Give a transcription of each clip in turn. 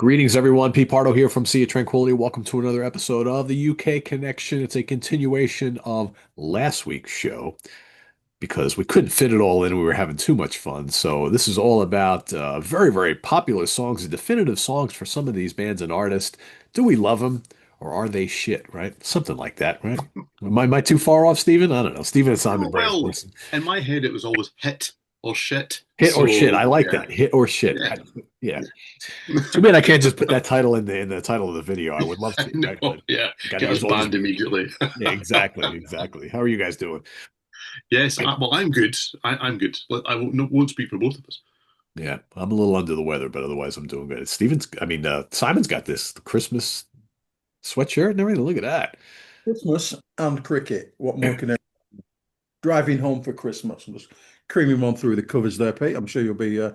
Greetings, everyone. Pete Pardo here from Sea of Tranquility. Welcome to another episode of the UK Connection. It's a continuation of last week's show because we couldn't fit it all in. We were having too much fun. So this is all about very, very popular songs, definitive songs for some of these bands and artists. Do we love them or are they shit, right? Something like that, right? Am I too far off, Stephen? I don't know. Stephen and Simon Oh, Brand. well, in my head, it was always hit or shit. Hit or shit. So, I like yeah, that. Hit or shit. yeah. Yeah. Too bad I can't just put that title in the title of the video. I would love to, No, right? But yeah, got to get us use all these banned words. immediately. Yeah, exactly, exactly. How are you guys doing? Yes, Good. well, I'm good. I'm good. I won't speak for both of us. Yeah, I'm a little under the weather, but otherwise I'm doing good. Simon's got this Christmas sweatshirt and everything. Look at that. Christmas and cricket. What more can I driving home for Christmas? I'm just creaming on through the covers there, Pete. I'm sure you'll be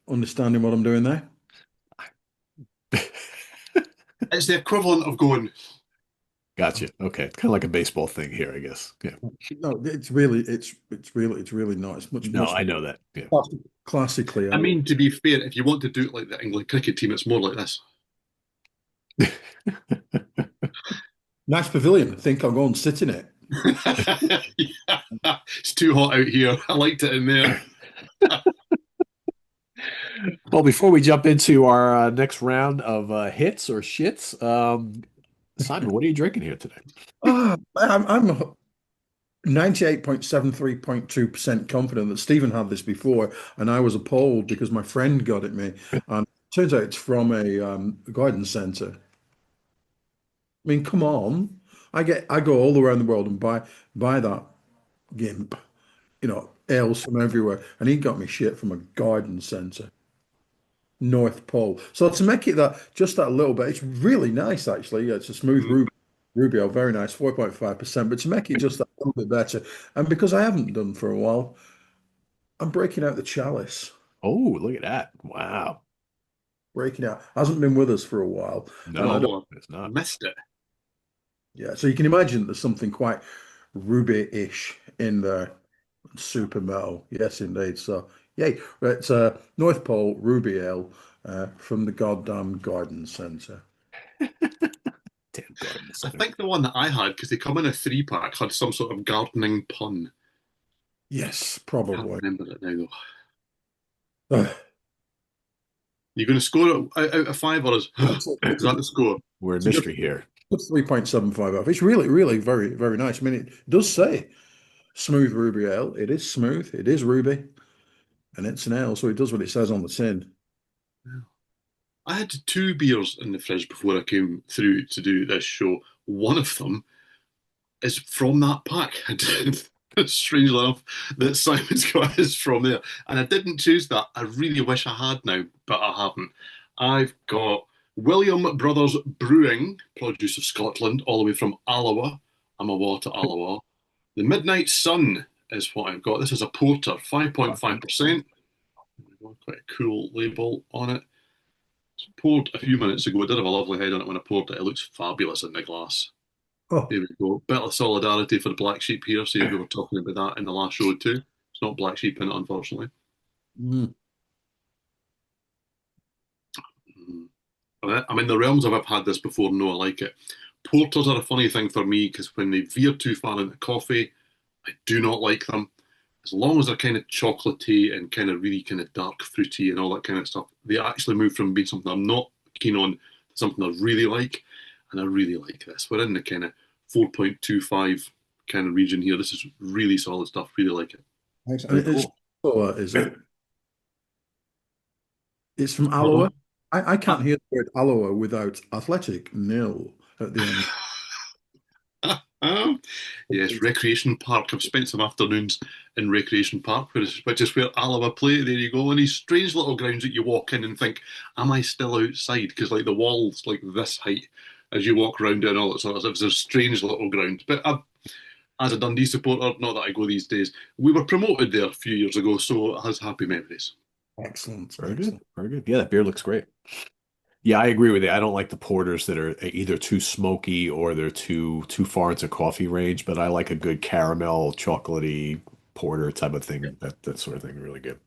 understanding what I'm doing there. It's the equivalent of going, Gotcha. Okay, kind of like a baseball thing here, I guess. Yeah. No, it's really not. It's much No, much I know that. Yeah. classically. I mean, to be fair, if you want to do it like the England cricket team, it's more like this. Nice pavilion. I think I'll go and sit in it. Yeah, it's too hot out here. I liked it in there. Well, before we jump into our next round of hits or shits, Simon, what are you drinking here today? I'm 98.73.2% confident that Stephen had this before, and I was appalled because my friend got it me. And it turns out it's from a guidance center. I mean, come on. I go all around the world and buy that gimp, ales from everywhere. And he got me shit from a garden centre, North Pole. So to make it that little bit, it's really nice actually. Yeah, it's a smooth Mm. Rubio, very nice, 4.5%. But to make it just that little bit better, and because I haven't done for a while, I'm breaking out the chalice. Oh, look at that. Wow. Breaking out. Hasn't been with us for a while. And I don't Oh, It's I not. missed it. yeah, so you can imagine there's something quite ruby-ish in there. Super metal. Yes, indeed. So, yay. It's North Pole Ruby Ale from the goddamn garden centre. Damn garden I center. think the one that I had, because they come in a three-pack, had some sort of gardening pun. Yes, Can't probably. remember it now though. Ugh. You're going to score it out of five, or is that the score? We're in It's a good mystery here. 3.75 off. It's really, really very, very nice. I mean, it does say smooth ruby ale. It is smooth. It is ruby, and it's an ale, so it does what it says on the tin. I had two beers in the fridge before I came through to do this show. One of them is from that pack. Strangely enough, that Simon's got is from there, and I didn't choose that. I really wish I had now, but I haven't. I've got William Brothers Brewing, produce of Scotland, all the way from Alloa. I'm a water Alloa. The Midnight Sun is what I've got. This is a porter, 5.5%. Quite a cool label on it. It's poured a few minutes ago. I did have a lovely head on it when I poured it. It looks fabulous in the glass. Oh, There we go. Bit of solidarity for the black sheep here. See, we were talking about that in the last show too. It's not black sheep in it, unfortunately. mm. I'm in the realms of I've had this before. No, I like it. Porters are a funny thing for me because when they veer too far into coffee, I do not like them. As long as they're kind of chocolatey and kind of really kind of dark fruity and all that kind of stuff, they actually move from being something I'm not keen on to something I really like. And I really like this. We're in the kind of 4.25 kind of region here. This is really solid stuff. Really like it. Thanks. Very It's cool. Alloa, is it? It's from Alloa. Uh-oh. I can't hear the word Alloa without athletic nil at the end. Yes, Recreation Park. I've spent some afternoons in Recreation Park, which is where Alaba play. There you go. And these strange little grounds that you walk in and think, am I still outside? Because like the wall's like this height as you walk around it and all that sort of stuff. It's a strange little ground. But as a Dundee supporter, not that I go these days, we were promoted there a few years ago, so it has happy memories. Excellent, Very good. excellent. Very good. Yeah, that beer looks great. Yeah, I agree with you. I don't like the porters that are either too smoky or they're too far into coffee range, but I like a good caramel, chocolatey porter type of thing. That sort of thing, really good.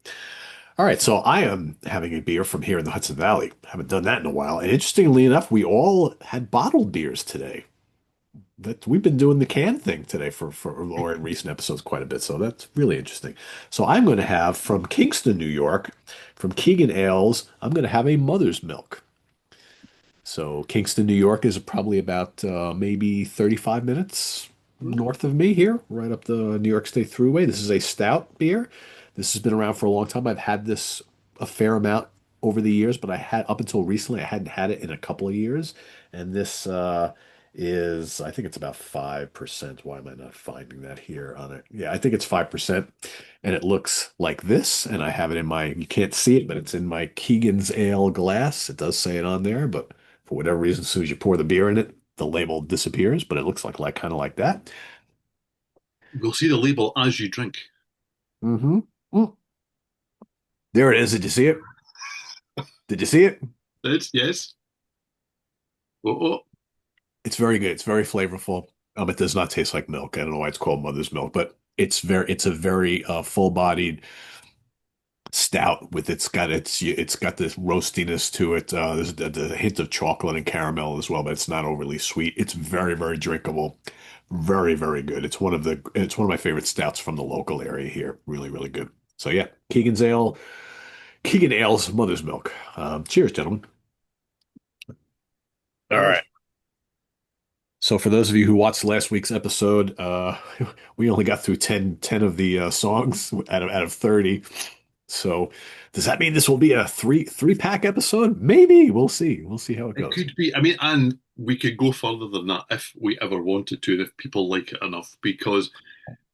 All right, so I am having a beer from here in the Hudson Valley. Haven't done that in a while. And interestingly enough, we all had bottled beers today. That we've been doing the can thing today for or in recent episodes quite a bit. So that's really interesting. So I'm going to have from Kingston, New York, from Keegan Ales, I'm going to have a Mother's Milk. So Kingston, New York is probably about maybe 35 minutes north of me here, right up the New York State Thruway. This is a stout beer. This has been around for a long time. I've had this a fair amount over the years, but I had up until recently, I hadn't had it in a couple of years. And this is, I think it's about 5%. Why am I not finding that here on it? Yeah, I think it's 5%. And it looks like this. And I have it in my, you can't see it, but it's in my Keegan's Ale glass. It does say it on there, but for whatever reason, as soon as you pour the beer in it, the label disappears, but it looks like kind of like that. We'll see the label as you drink. Mm-hmm. Mm. There it is. Did you see it? Did you see it? It's yes. Oh, oh. It's very good. It's very flavorful. It does not taste like milk. I don't know why it's called mother's milk, but it's a very full-bodied stout with it's got this roastiness to it. There's the hint of chocolate and caramel as well, but it's not overly sweet. It's very, very drinkable. Very, very good. It's one of my favorite stouts from the local area here. Really, really good. So yeah, Keegan Ale's Mother's Milk. Cheers, gentlemen. All Cheers. right. So for those of you who watched last week's episode, we only got through ten of the songs out of 30. So does that mean this will be a three pack episode? Maybe. We'll see. We'll see how it It goes. could be. I mean, and we could go further than that if we ever wanted to, if people like it enough, because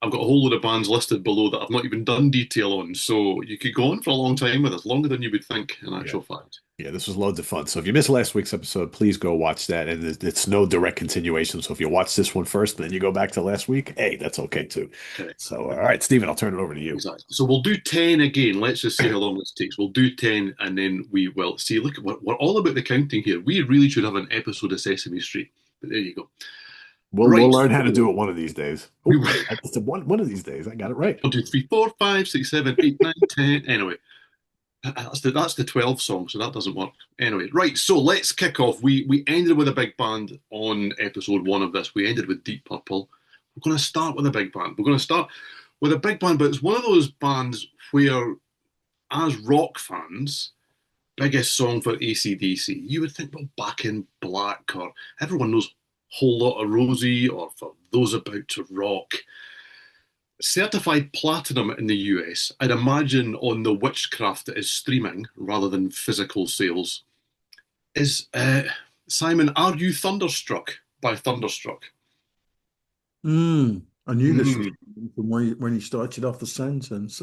I've got a whole load of bands listed below that I've not even done detail on. So you could go on for a long time with us, longer than you would think, in Yeah. actual fact. Yeah, this was loads of fun. So if you missed last week's episode, please go watch that. And it's no direct continuation. So if you watch this one first, and then you go back to last week, hey, that's okay too. Correct. So all right, Stephen, I'll turn it over to you. Exactly. So we'll do 10 again. Let's just see how long this takes. We'll do 10 and then we will see. Look, we're all about the counting here. We really should have an episode of Sesame Street. But there you go. We'll Right. learn how to do it one of these days. We Oh, will I said one of these days. I got it right. 1, 2, 3, 4, 5, 6, 7, 8, 9, 10. Anyway, that's the 12 song, so that doesn't work. Anyway, right. So let's kick off. We ended with a big band on episode 1 of this. We ended with Deep Purple. We're going to start with a big band. We're going to start with a big band, but it's one of those bands where, as rock fans, biggest song for AC/DC, you would think, well, Back in Black, or everyone knows Whole Lot of Rosie, or For Those About to Rock. Certified platinum in the US, I'd imagine on the witchcraft that is streaming rather than physical sales, is Simon, Are You Thunderstruck by Thunderstruck? I knew this was Mm. from when you started off the sentence.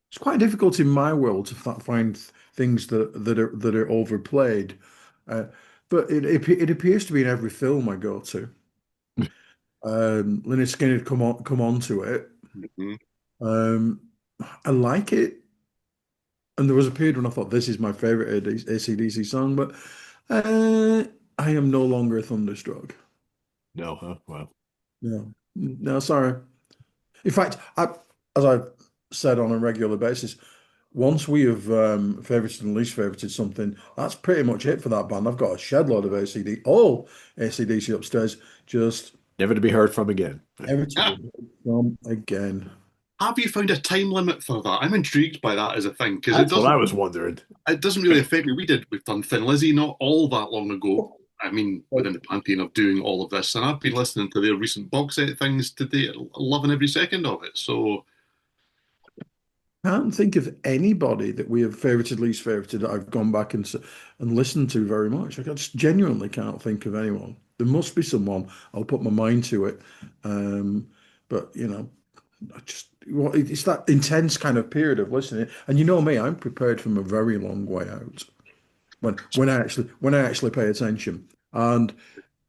It's quite difficult in my world to find things that are overplayed, uh, but it appears to be in every film I go to. Lynyrd Skynyrd come on to it. Mhm. Um, I like it, and there was a period when I thought this is my favorite AC/DC song, but I am no longer thunderstruck. No, huh? Well, No, no, sorry. In fact, as I've said on a regular basis, once we have favorited and least favorited something, that's pretty much it for that band. I've got a shed load of all AC/DC upstairs, just never to be heard from again. ever to be heard from again. Have you found a time limit for that? I'm intrigued by that as a thing because That's what I was wondering. it doesn't really affect me. We've done Thin Lizzy not all that long ago. I mean, within the pantheon of doing all of this, and I've been listening to their recent box set things today, loving every second of it. So Can't think of anybody that we have favorited, least favorited that I've gone back and listened to very much. I just genuinely can't think of anyone. There must be someone. I'll put my mind to it. But it's that intense kind of period of listening. And you know me, I'm prepared from a very long way out when I actually pay attention. And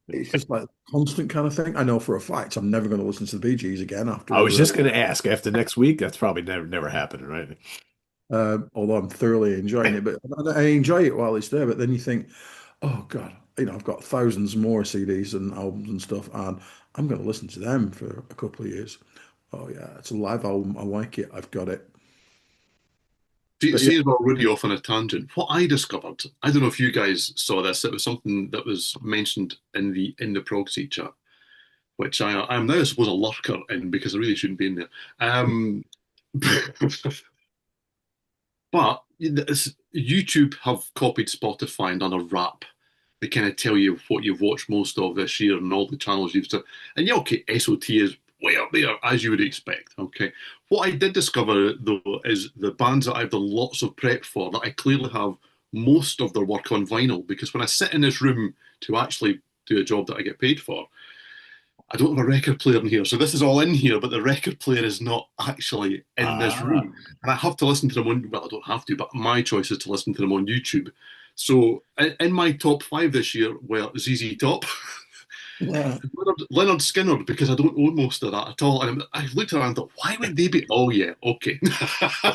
it's just like a constant kind of thing. I know for a fact I'm never going to listen to the Bee Gees again I was after. just going to ask after next week. That's probably never happening, right? Although I'm thoroughly enjoying it, but I enjoy it while it's there. But then you think, oh God, I've got thousands more CDs and albums and stuff, and I'm going to listen to them for a couple of years. Oh yeah, it's a live album. I like it. I've got it. But yeah, See as well, really off on a tangent. What I discovered, I don't know if you guys saw this. It was something that was mentioned in the proxy chat, which I'm now, I suppose, a lurker in because I really shouldn't be in there. But YouTube have copied Spotify and done a wrap. They kind of tell you what you've watched most of this year and all the channels you've done. And yeah, okay, SOT is way up there, as you would expect. Okay. What I did discover, though, is the bands that I've done lots of prep for, that I clearly have most of their work on vinyl. Because when I sit in this room to actually do a job that I get paid for, I don't have a record player in here. So this is all in here, but the record player is not actually in this Ah, room. And I have to listen to them on, well, I don't have to, but my choice is to listen to them on YouTube. So in my top five this year were ZZ Top, yeah. Lynyrd Skynyrd, because I don't own most of that at all. And I looked around and thought, why would they be? Oh, yeah, okay.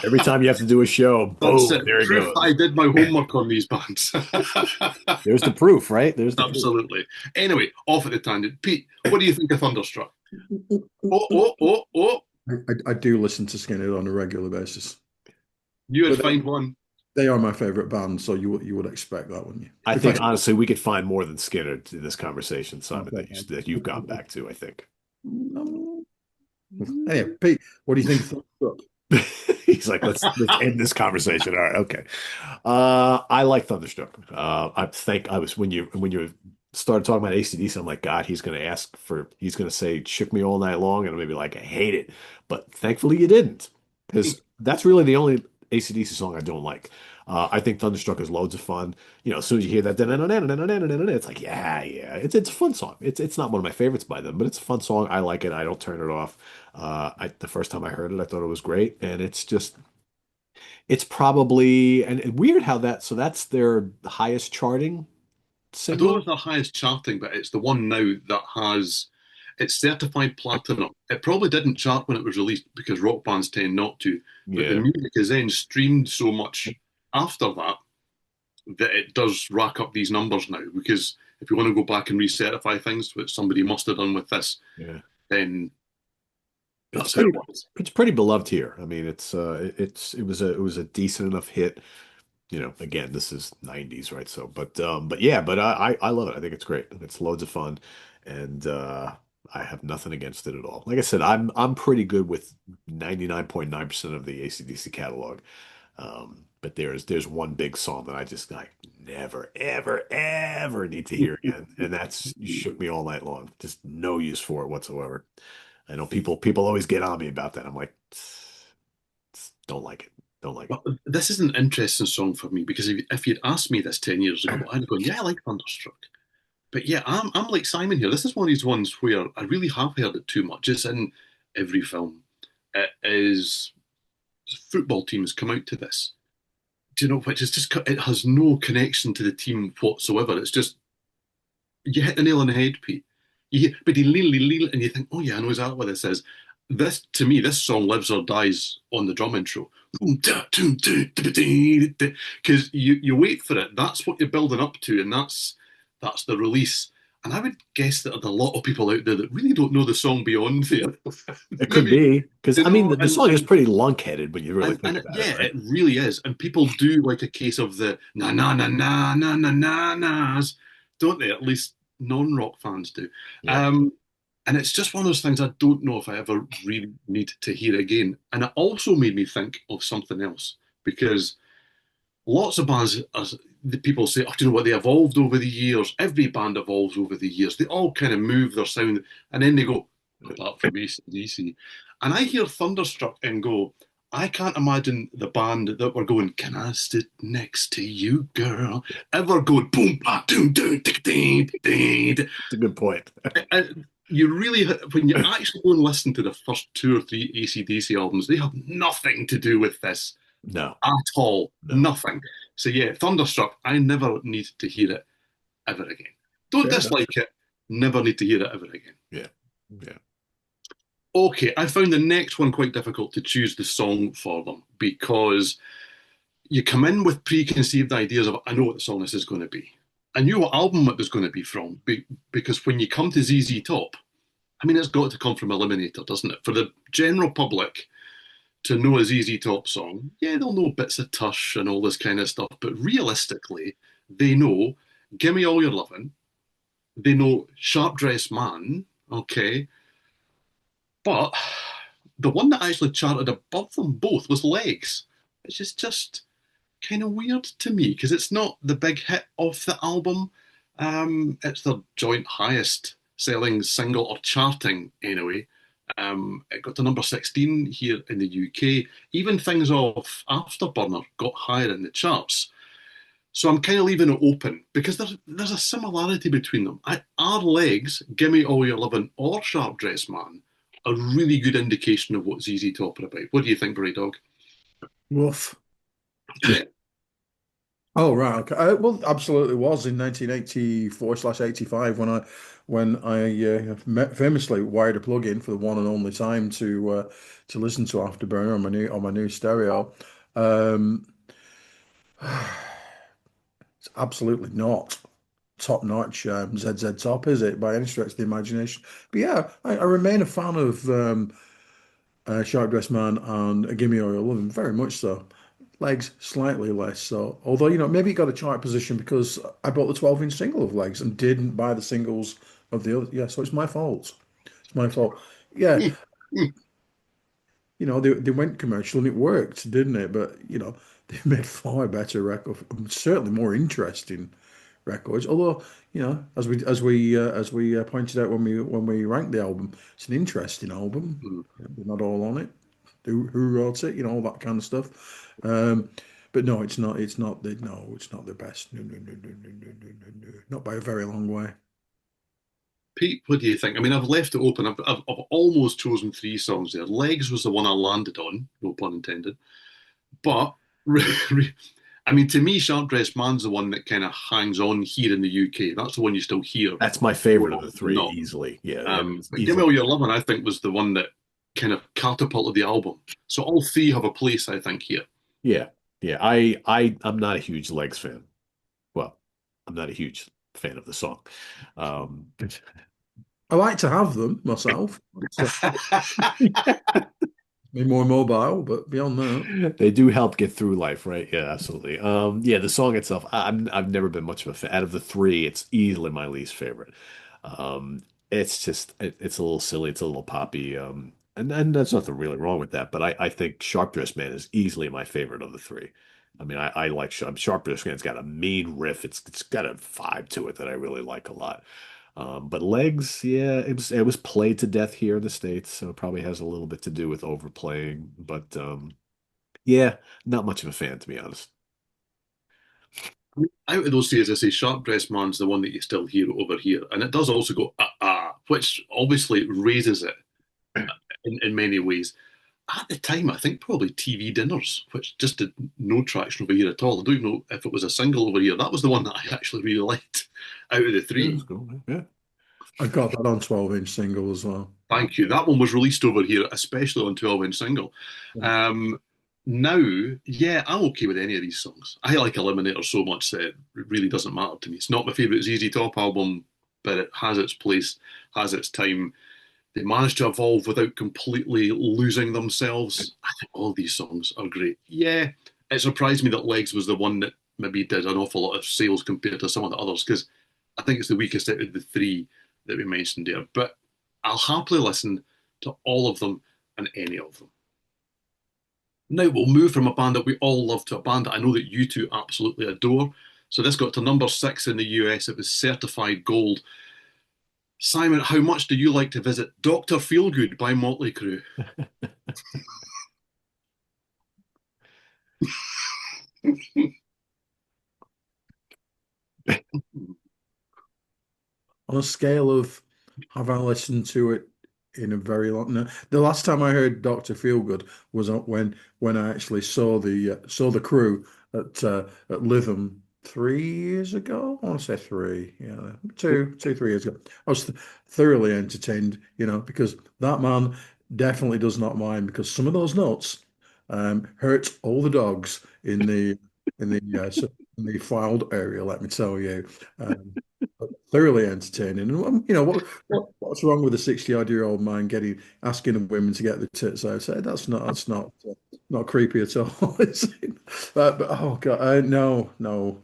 every time you have to do a show, That's boom, it. there he Proof that goes. I did my homework on these bands. There's the proof, right? There's the proof. Absolutely. Anyway, off at the tangent. Pete, what do you think of Thunderstruck? Oh, oh, oh, oh. I do listen to Skynyrd on a regular basis, You would but find one. they are my favorite band, so you would expect that, wouldn't you? I If think I, honestly, we could find more than Skinner in this conversation, Simon, okay. that you've gone back to. I think Anyway, Pete, what do you think of Thunderstruck? he's like, let's end this conversation. All right, okay. I like Thunderstruck. I think I was when you started talking about AC/DC, I'm like, God, he's gonna say "Shook Me All Night Long," and I'm gonna be like, I hate it. But thankfully, you didn't, because that's really the only AC/DC song I don't like. I think Thunderstruck is loads of fun. You know, as soon as you hear that, it's like, yeah, it's a fun song. It's not one of my favorites by them, but it's a fun song. I like it. I don't turn it off. The first time I heard it, I thought it was great, and it's probably and weird how that's their highest charting I don't know if single. it's the highest charting, but it's the one now that has it's certified platinum. It probably didn't chart when it was released because rock bands tend not to, but the Yeah, music is then streamed so much after that that it does rack up these numbers now. Because if you want to go back and recertify things, which somebody must have done with this, yeah. then It's that's how it pretty was. it's pretty beloved here. I mean, it was a decent enough hit. You know, again, this is 90s, right? So, but yeah, but I love it. I think it's great. It's loads of fun, and I have nothing against it at all. Like I said, I'm pretty good with 99.9% of the AC/DC catalog. But there's one big song that I just like never, ever, ever need to hear again, and that's "You Shook Me All Night Long." Just no use for it whatsoever. I know people always get on me about that. I'm like, don't like it, don't like it. But this is an interesting song for me because if you'd asked me this 10 years ago, I'd have gone, yeah, I like Thunderstruck. But yeah, I'm like Simon here. This is one of these ones where I really have heard it too much. It's in every film. It is football teams come out to this. Do you know which is just it has no connection to the team whatsoever. It's just you hit the nail on the head, Pete. But he lean, and you think, oh yeah, I know exactly what this is. This to me, this song lives or dies on the drum intro. Because you wait for it. That's what you're building up to, and that's the release. And I would guess that there's a lot of people out there that really don't know the song beyond there. It could Maybe be because you I mean know, the song is pretty lunkheaded when you really think about it, yeah, right? it really is. And people do like a case of the na na na na na na na na's, don't they? At least non-rock fans do. Yeah. Um, and it's just one of those things I don't know if I ever really need to hear again. And it also made me think of something else because lots of bands, as the people say, oh, do you know what? They evolved over the years. Every band evolves over the years. They all kind of move their sound, and then they go, apart from AC/DC. And I hear Thunderstruck and go, I can't imagine the band that were going, can I sit next to you, girl? Ever going, boom, ba, doom, doom, tick, ding, ding. It's a good point. And you really, when you actually go and listen to the first two or three AC/DC albums, they have nothing to do with this No, at all. no. Nothing. So yeah, Thunderstruck, I never need to hear it ever again. Don't Fair enough. dislike it, never need to hear it ever again. Yeah, yeah. Okay, I found the next one quite difficult to choose the song for them because you come in with preconceived ideas of, I know what the song this is going to be. I knew what album it was going to be from because when you come to ZZ Top, I mean, it's got to come from Eliminator, doesn't it? For the general public to know a ZZ Top song, yeah, they'll know bits of Tush and all this kind of stuff, but realistically, they know Gimme All Your Lovin', they know Sharp Dressed Man, okay, but the one that actually charted above them both was Legs, which is just kind of weird to me because it's not the big hit off the album. It's their joint highest selling single or charting anyway. It got to number 16 here in the UK. Even things off Afterburner got higher in the charts. So I'm kind of leaving it open because there's a similarity between them. Our Legs, Gimme All Your Lovin' or Sharp Dressed Man, a really good indication of what ZZ Top are about. What do you think, Bray Dog? Woof. Yeah. Oh, right. Okay. Well, absolutely was in 1984/85 when I famously wired a plug in for the one and only time to listen to Afterburner on my new stereo. Um, it's absolutely not top notch ZZ Top, is it, by any stretch of the imagination? But yeah, I remain a fan of Sharp Dressed Man and Gimme All Your Lovin', very much so. Legs slightly less so. Although, maybe it got a chart position because I bought the 12-inch single of Legs and didn't buy the singles of the other. Yeah, so it's my fault. It's my fault. Yeah, they went commercial and it worked, didn't it? But, they made far better records, certainly more interesting records. Although, as we pointed out when we ranked the album, it's an interesting album. We're not all on it. Who wrote it? All that kind of stuff. But no, it's not. It's not the best. No, no, no, no, no, no, no, no, no. Not by a very long way. Pete, what do you think? I mean, I've left it open. I've almost chosen three songs there. Legs was the one I landed on, no pun intended. But I mean, to me, Sharp Dressed Man's the one that kind of hangs on here in the UK. That's the one you still hear. That's my favorite of the three, Not. easily. Yeah, But Give Me All Your Lovin', I think, was the one that kind of catapulted the album. So all three have a place, I think, here. yeah, yeah. I'm not a huge Legs fan. Well, I'm not a huge fan of the song. Um, I like to have them myself. Be more mobile, but beyond that, they do help get through life, right? Yeah, absolutely. Yeah, the song itself, I've never been much of a fan. Out of the three, it's easily my least favorite. Um, it's just it's a little silly, it's a little poppy, and there's nothing really wrong with that. But I think Sharp Dressed Man is easily my favorite of the three. I mean, I like Sharp Dressed Man. It's got a mean riff. It's got a vibe to it that I really like a lot. But Legs, yeah, it was played to death here in the States, so it probably has a little bit to do with overplaying. But yeah, not much of a fan, to be honest. Out of those three, as I say, Sharp Dressed Man's the one that you still hear over here. And it does also go, which obviously raises it in many ways. At the time, I think probably TV Dinners, which just did no traction over here at all. I don't know if it was a single over here. That was the one that I actually really liked out of the Yeah, three. cool. Yeah. I got that on 12-inch single as well. Thank you. That one was released over here, especially on 12-inch single. Yeah. Now, yeah, I'm okay with any of these songs. I like Eliminator so much that it really doesn't matter to me. It's not my favourite ZZ Top album, but it has its place, has its time. They managed to evolve without completely losing themselves. I think all these songs are great. Yeah, it surprised me that Legs was the one that maybe did an awful lot of sales compared to some of the others, because I think it's the weakest out of the three that we mentioned there. But I'll happily listen to all of them and any of them. Now we'll move from a band that we all love to a band that I know that you two absolutely adore. So this got to number 6 in the US. It was certified gold. Simon, how much do you like to visit Dr. Feelgood by Mötley Crüe? On a scale of have I listened to it in a very long no, the last time I heard Dr. Feelgood was when I actually saw the Crüe at Lytham 3 years ago. I want to say three, yeah, 3 years ago. I was thoroughly entertained, because that man definitely does not mind because some of those notes hurt all the dogs in the in the filed area, let me tell you. thoroughly entertaining. And what's wrong with a 60-odd-year-old man getting asking the women to get the tits out? So that's not creepy at all, is it? But oh God, no, no,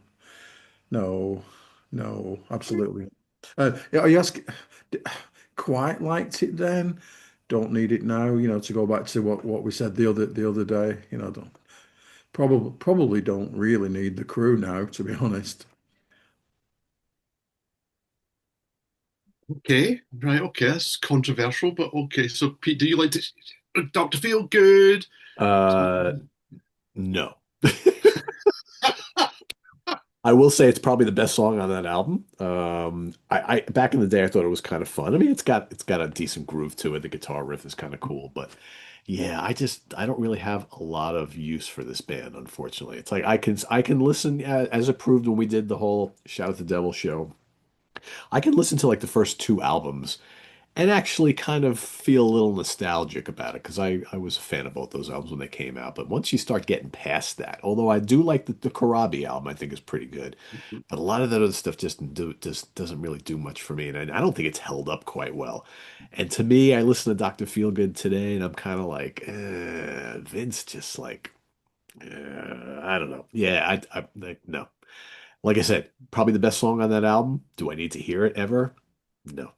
no, no, absolutely. Yeah, are you asking? Quite liked it then? Don't need it now. To go back to what we said the other day. Don't probably don't really need the crew now, to be honest. Okay, right, okay, that's controversial, but okay. So, Pete, do you like to Dr. Feelgood? Uh, no. I will say it's probably the best song on that album. I back in the day I thought it was kind of fun. I mean, it's got a decent groove to it. The guitar riff is kind of cool, but yeah, I don't really have a lot of use for this band, unfortunately. It's like I can listen as approved when we did the whole Shout at the Devil show. I can listen to like the first two albums and actually kind of feel a little nostalgic about it because I was a fan of both those albums when they came out. But once you start getting past that, although I do like the Karabi album, I think is pretty good. But a lot of that other stuff just doesn't really do much for me, and I don't think it's held up quite well. And to me, I listen to Dr. Feelgood today, and I'm kind of like, Vince just like, I don't know. Yeah, like, no. Like I said, probably the best song on that album. Do I need to hear it ever? No,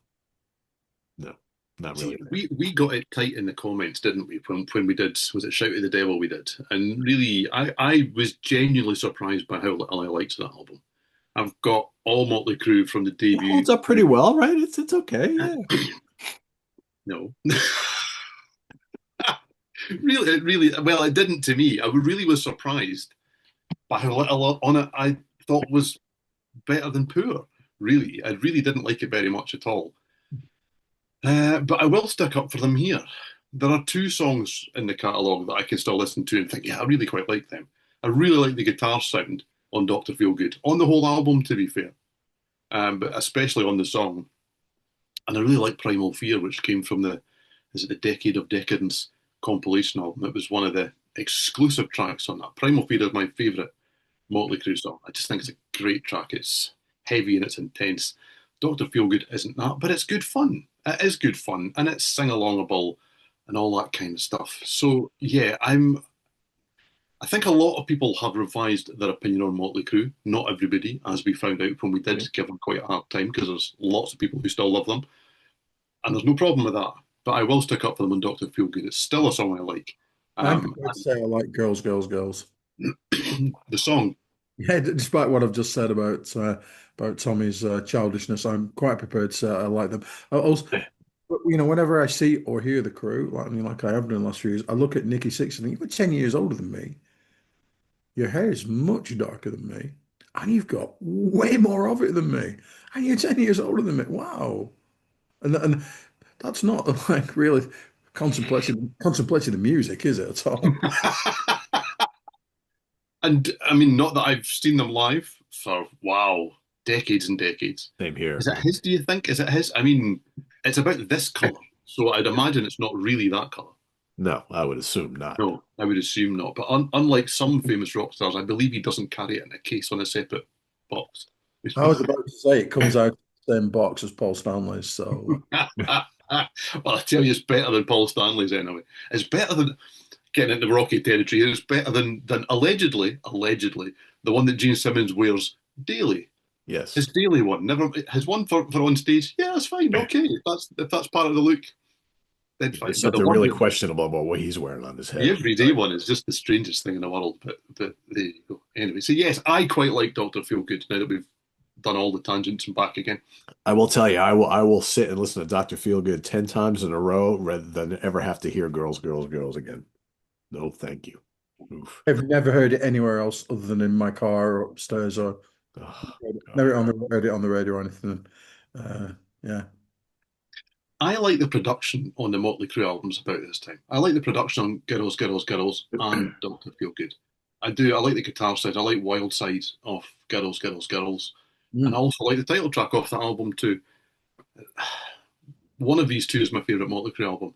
no, not See, really. we got it tight in the comments, didn't we? When we did, was it Shout at the Devil we did? And really, I was genuinely surprised by how little I liked that album. I've got all Motley Crue from the It debut. holds up pretty well, right? It's okay. Yeah. No. Really, well, it didn't to me. I really was surprised by how little on it I thought was better than poor. Really, I really didn't like it very much at all. But I will stick up for them here. There are two songs in the catalogue that I can still listen to and think, yeah, I really quite like them. I really like the guitar sound on Dr. Feelgood, on the whole album, to be fair, but especially on the song. And I really like Primal Fear, which came from is it the Decade of Decadence compilation album? It was one of the exclusive tracks on that. Primal Fear is my favourite Motley Crue song. I just think it's a great track. It's heavy and it's intense. Dr. Feelgood isn't that, but it's good fun. It is good fun and it's sing alongable and all that kind of stuff. So yeah, I think a lot of people have revised their opinion on Motley Crue. Not everybody, as we found out when we did give them quite a hard time, because there's lots of people who still love them. And there's no problem with that. But I will stick up for them on Dr. Feelgood. It's still a song I like. I'm prepared to say I like girls, girls, girls. The song, Yeah, despite what I've just said about Tommy's childishness, I'm quite prepared to say I like them. I also, whenever I see or hear the crew, like I have done in the last few years, I look at Nikki Sixx and think, you're 10 years older than me. Your hair is much darker than me, and you've got way more of it than me, and you're 10 years older than me. Wow. And that's not like really contemplating the music, is it at all? and I mean, not that I've seen them live for, wow, decades and decades. Same here. Is it his, do you think? Is it his? I mean, it's about this colour. So I'd imagine it's not really that colour. No, I would assume not. No, I would assume not. But unlike some famous rock stars, I believe he doesn't carry it in a case on a separate box. I was about to say it comes out of the same box as Paul Stanley's, so Well, I tell you, it's better than Paul Stanley's anyway. It's better than getting into Rocky territory. It's better than allegedly the one that Gene Simmons wears daily. Yes. His daily one, never his one for on stage. Yeah, that's fine. Okay, if that's part of the look, then fine. There's But the something one really that questionable about what he's wearing on his the head. everyday one is just the strangest thing in the world. But there you go. Anyway, so yes, I quite like Doctor Feelgood now that we've done all the tangents and back again. I will tell you, I will sit and listen to Dr. Feelgood 10 times in a row rather than ever have to hear girls, girls, girls again. No, thank you. Oof. I've never heard it anywhere else other than in my car or upstairs or Oh, God. never heard it on the radio or anything. Yeah. I like the production on the Motley Crue albums about this time. I like the production on Girls, Girls, Girls and Doctor Feelgood. I do. I like the guitar side. I like Wild Side of Girls, Girls, Girls. And I Mm. also like the title track off that album too. One of these two is my favourite Motley Crue album.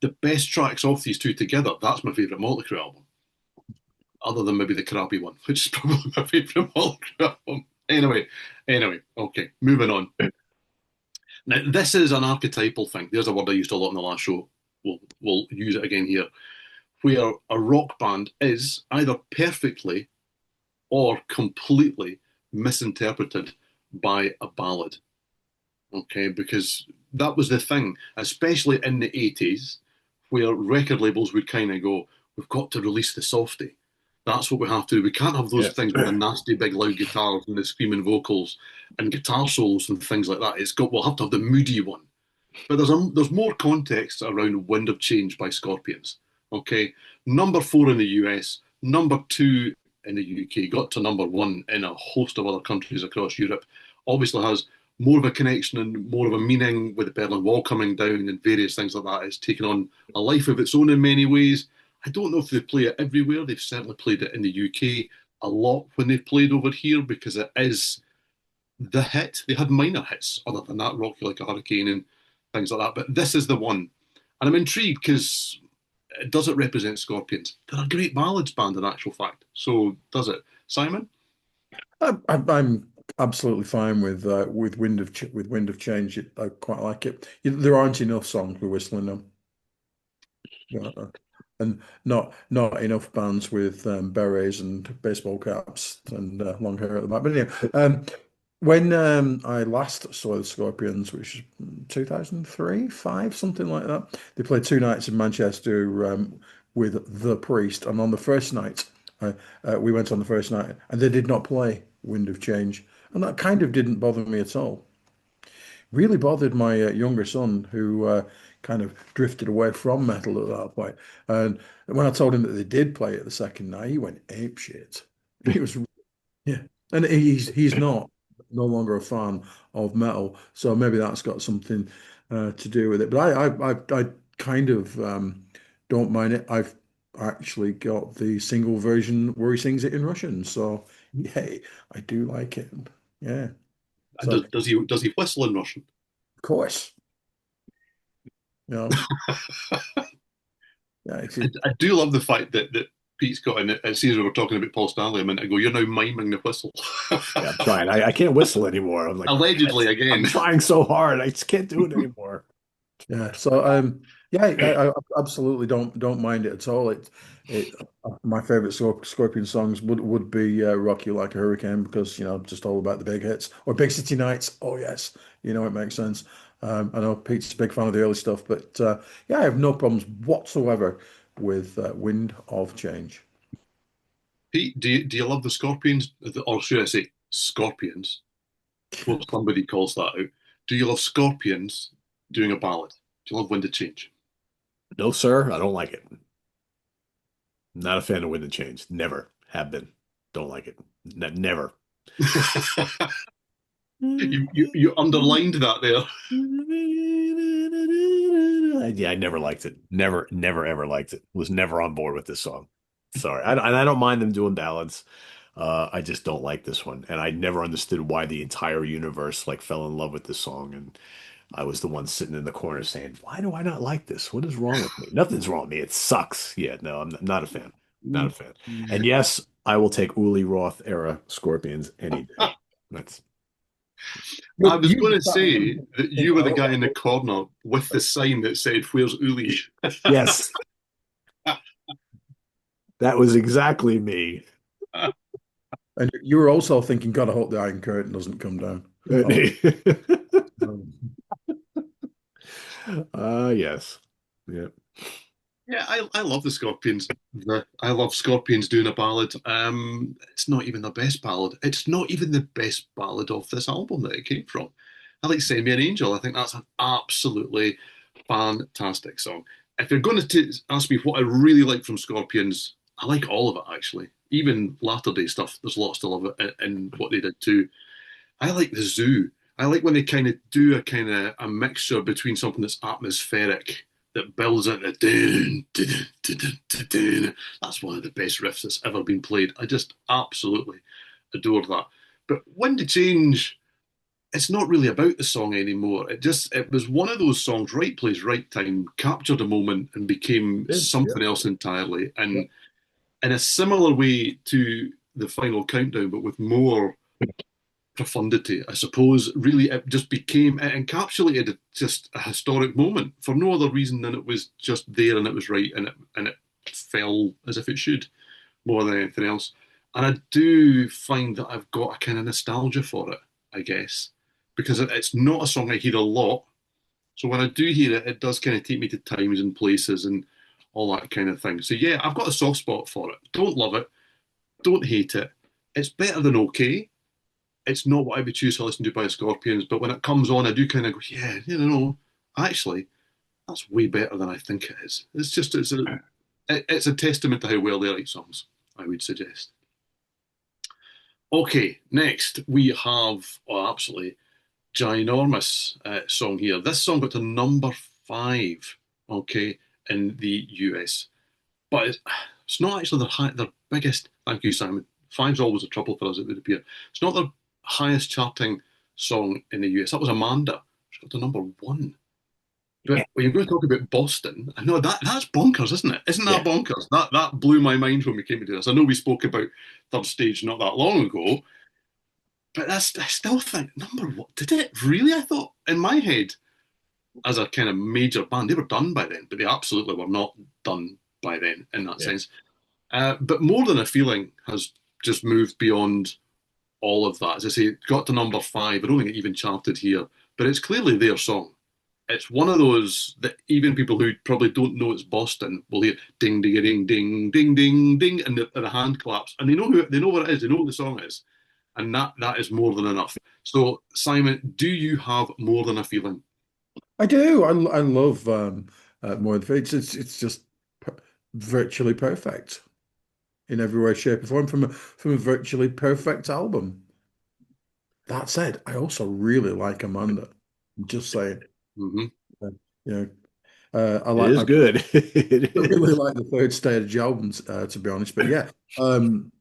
The best tracks off these two together, that's my favourite Motley Crue album. Other than maybe the crappy one, which is probably my favourite Motley Crue album. Anyway, okay, moving on. Now, this is an archetypal thing. There's a word I used a lot in the last show. We'll use it again here, where a rock band is either perfectly or completely misinterpreted by a ballad. Okay, because that was the thing, especially in the 80s, where record labels would kind of go, we've got to release the softie. That's what we have to do. We can't have those Yeah. things with the nasty big loud guitars and the screaming vocals and guitar solos and things like that. We'll have to have the moody one. But there's more context around Wind of Change by Scorpions. Okay, number 4 in the US, number 2 in the UK, got to number 1 in a host of other countries across Europe. Obviously has more of a connection and more of a meaning with the Berlin Wall coming down and various things like that. It's taken on a life of its own in many ways. I don't know if they play it everywhere. They've certainly played it in the UK a lot when they've played over here because it is the hit. They had minor hits other than that, Rock You Like a Hurricane and things like that. But this is the one. And I'm intrigued because does it represent Scorpions? They're a great ballads band in actual fact. So does it? Simon? I'm absolutely fine with Wind of Change. I quite like it. There aren't enough songs we're whistling them. Yeah, and not enough bands with berets and baseball caps and long hair at the back. But anyway, when I last saw the Scorpions, which was 2003, 5, something like that, they played 2 nights in Manchester with The Priest, and on the first night, we went on the first night, and they did not play Wind of Change, and that kind of didn't bother me at all. Really bothered my younger son, who kind of drifted away from metal at that point. And when I told him that they did play it the second night, he went ape shit. He was, yeah, and he's not no longer a fan of metal, so maybe that's got something to do with it. But I kind of don't mind it. I've actually got the single version where he sings it in Russian, so yay, I do like it. Yeah, And so does he whistle in Russian? of course, you know, yeah, if you, I do love the fact that Pete's got in it. It seems we were talking about Paul Stanley a minute ago. You're now miming the whistle. Yeah, I'm trying. I can't whistle anymore. I'm like, Allegedly I'm again. trying so hard. I just can't do it anymore. yeah. So yeah, I absolutely don't mind it at all. It my favorite Scorpion songs would be "Rock You Like a Hurricane" because just all about the big hits or "Big City Nights." Oh yes, it makes sense. I know Pete's a big fan of the early stuff, but yeah, I have no problems whatsoever with "Wind of Change." Pete, do you love the Scorpions, or should I say Scorpions? Before somebody calls that out. Do you love Scorpions doing a ballad? Do you love Wind of Change? No, sir, I don't like it. Not a fan of Wind and Change. Never have been. Don't like it. Never. You underlined that there. Yeah, I never liked it. Never, ever liked it. Was never on board with this song. Sorry. I don't mind them doing ballads. I just don't like this one. And I never understood why the entire universe like fell in love with this song. And I was the one sitting in the corner saying, why do I not like this? What is wrong with me? Nothing's wrong with me. It sucks. Yeah, no, I'm not a fan. Not a fan. And yes, I will take Uli Roth era Scorpions any day. That's I Look, was going to say that you were the guy in the corner with the sign that said, "Where's Uli?" yes, that was exactly me. and you were also thinking, God, I hope the Iron Curtain doesn't come down. Oh, Yes. Yeah. Yeah, I love the Scorpions. I love Scorpions doing a ballad. It's not even the best ballad. It's not even the best ballad of this album that it came from. I like "Send Me an Angel." I think that's an absolutely fantastic song. If you're going to ask me what I really like from Scorpions, I like all of it actually. Even latter day stuff. There's lots to love in what they did too. I like the zoo. I like when they kind of do a kind of a mixture between something that's atmospheric that builds into dun, dun, dun, dun, dun, dun. That's one of the best riffs that's ever been played. I just absolutely adore that. But Wind to Change, it's not really about the song anymore. It was one of those songs, right place, right time, captured a moment and became yeah. something else entirely. And in a similar way to the final countdown, but with more profundity, I suppose. Really, it just became, it encapsulated just a historic moment for no other reason than it was just there and it was right and it fell as if it should more than anything else. And I do find that I've got a kind of nostalgia for it, I guess, because it's not a song I hear a lot. So when I do hear it, it does kind of take me to times and places and all that kind of thing. So yeah, I've got a soft spot for it. Don't love it, don't hate it. It's better than okay. It's not what I would choose to listen to by the Scorpions, but when it comes on, I do kind of go, yeah, actually, that's way better than I think it is. It's a testament to how well they write songs, I would suggest. Okay, next we have absolutely ginormous song here. This song got to number five, okay, in the US, but it's not actually their biggest. Thank you, Simon. Five's always a trouble for us, it would appear. It's not their highest charting song in the US. That was Amanda. She got to number one. Yeah. But when you're going to talk about Boston, I know that's bonkers, isn't it? Isn't that Yeah. bonkers? That blew my mind when we came into this. I know we spoke about Third Stage not that long ago, but I still think number one. Did it really? I thought in my head, as a kind of major band, they were done by then, but they absolutely were not done by then in that Yeah. sense. But More Than a Feeling has just moved beyond all of that. As I say, it got to number five. I don't think it even charted here, but it's clearly their song. It's one of those that even people who probably don't know it's Boston will hear ding ding ding ding ding ding ding and the hand claps and they know what it is, they know what the song is, and that is more than enough. So Simon, do you have More Than a Feeling? I do. I love more than it's just virtually perfect in every way, shape, or form from a virtually perfect album. That said, I also really like Amanda. I'm just saying. Mm-hmm. Uh, you know, I It like is I good. It really is. like the third stage albums, to be honest. But yeah, um,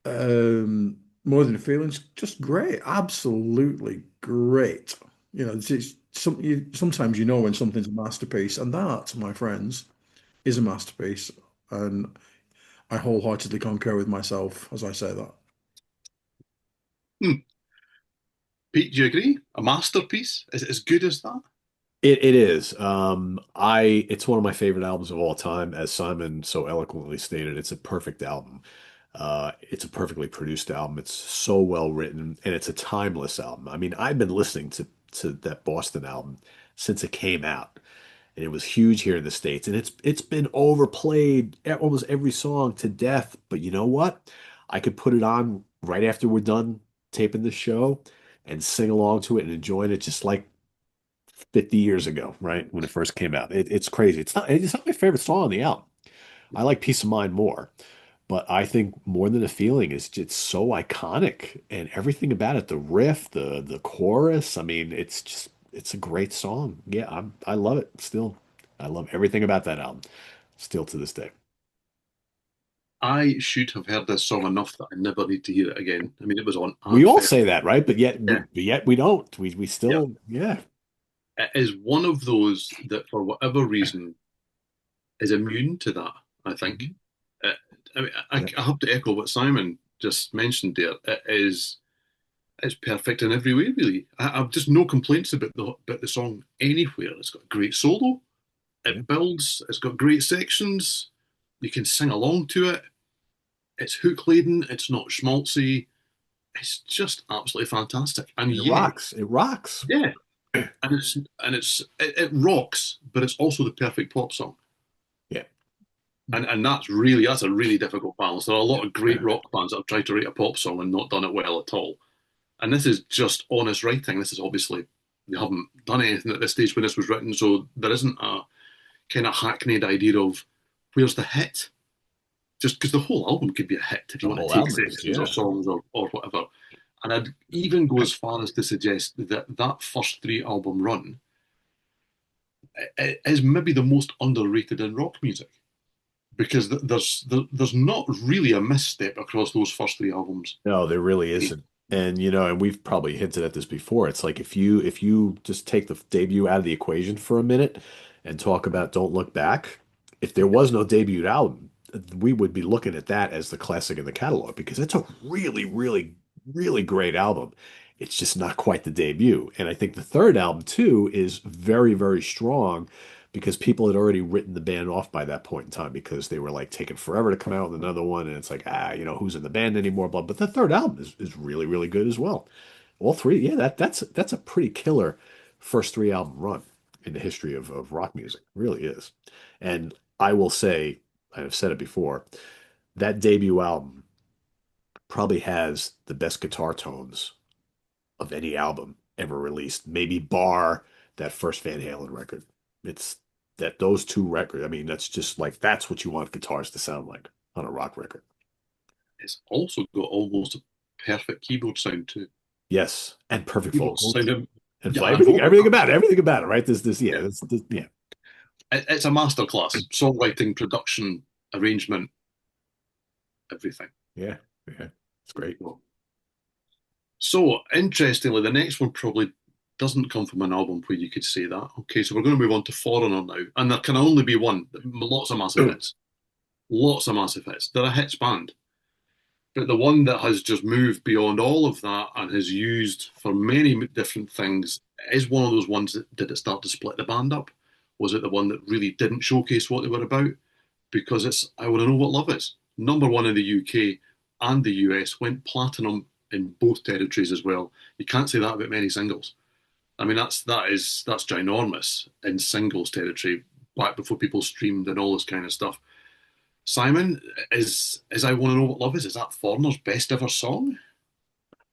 more than a feelings, just great, absolutely great. Sometimes you know when something's a masterpiece, and that, my friends, is a masterpiece, and I wholeheartedly concur with myself as I say that. Hmm. Pete, do you agree? A masterpiece? Is it as good as that? It is. It's one of my favorite albums of all time, as Simon so eloquently stated. It's a perfect album. It's a perfectly produced album. It's so well written, and it's a timeless album. I mean, I've been listening to that Boston album since it came out, and it was huge here in the States, and it's been overplayed almost every song to death. But you know what? I could put it on right after we're done taping the show and sing along to it and enjoy it just like 50 years ago, right? When it first came out. It's crazy. It's not my favorite song on the album. I like Peace of Mind more, but I think More Than a Feeling is just so iconic and everything about it, the riff, the chorus. I mean, it's a great song. Yeah, I love it still. I love everything about that album still to this day. I should have heard this song enough that I never need to hear it again. I mean, it was on We ad all fest. say that, right? Yeah, But yet we don't. We yeah. still, yeah. It is one of those that, for whatever reason, is immune to that. I think. Mhm. Uh, I mean, Yeah. I have to echo what Simon just mentioned there. It's perfect in every way, really. I've just no complaints about the song anywhere. It's got a great solo. Yeah. It builds. It's got great sections. You can sing along to it. It's hook laden. It's not schmaltzy. It's just absolutely fantastic. And It yet, rocks. It rocks. yeah, it rocks, but it's also the perfect pop song. Yeah. And that's a really difficult balance. There are a lot of great rock bands that have tried to write a pop song and not done it well at all. And this is just honest writing. This is obviously they haven't done anything at this stage when this was written, so there isn't a kind of hackneyed idea of where's the hit. Just because the whole album could be a hit if you The want whole to take album is, sections or yeah. songs or whatever. And I'd even go as far as to suggest that that first three album run is maybe the most underrated in rock music because there's not really a misstep across those first three albums. No, there really isn't. And and we've probably hinted at this before. It's like if you just take the debut out of the equation for a minute and talk about Don't Look Back, if there was no debut album, we would be looking at that as the classic in the catalog because it's a really, really really great album. It's just not quite the debut. And I think the third album too is very, very strong because people had already written the band off by that point in time because they were like taking forever to come out with another one. And it's like, who's in the band anymore? But the third album is really, really good as well. All three, yeah, that's a pretty killer first three album run in the history of rock music. It really is. And I will say, I've said it before, that debut album probably has the best guitar tones of any album ever released, maybe bar that first Van Halen record. It's that those two records, I mean, that's just like that's what you want guitars to sound like on a rock record. It's also got almost a perfect keyboard sound too. Yes, and perfect Keyboard vocals sound of, and yeah, and everything about it, right? Yeah, yeah, it's a masterclass. Songwriting, production, arrangement, everything. yeah, yeah. It's great. So, interestingly, the next one probably doesn't come from an album where you could say that. Okay, so we're going to move on to Foreigner now. And there can only be one. Lots of massive hits. Lots of massive hits. They're a hits band. But the one that has just moved beyond all of that and has used for many different things is one of those ones that did it start to split the band up? Was it the one that really didn't showcase what they were about? Because it's I Want to Know What Love Is. Number one in the UK and the US, went platinum in both territories as well. You can't say that about many singles. I mean, that's ginormous in singles territory back before people streamed and all this kind of stuff. Simon, is I Want to Know What Love Is? Is that Foreigner's best ever song?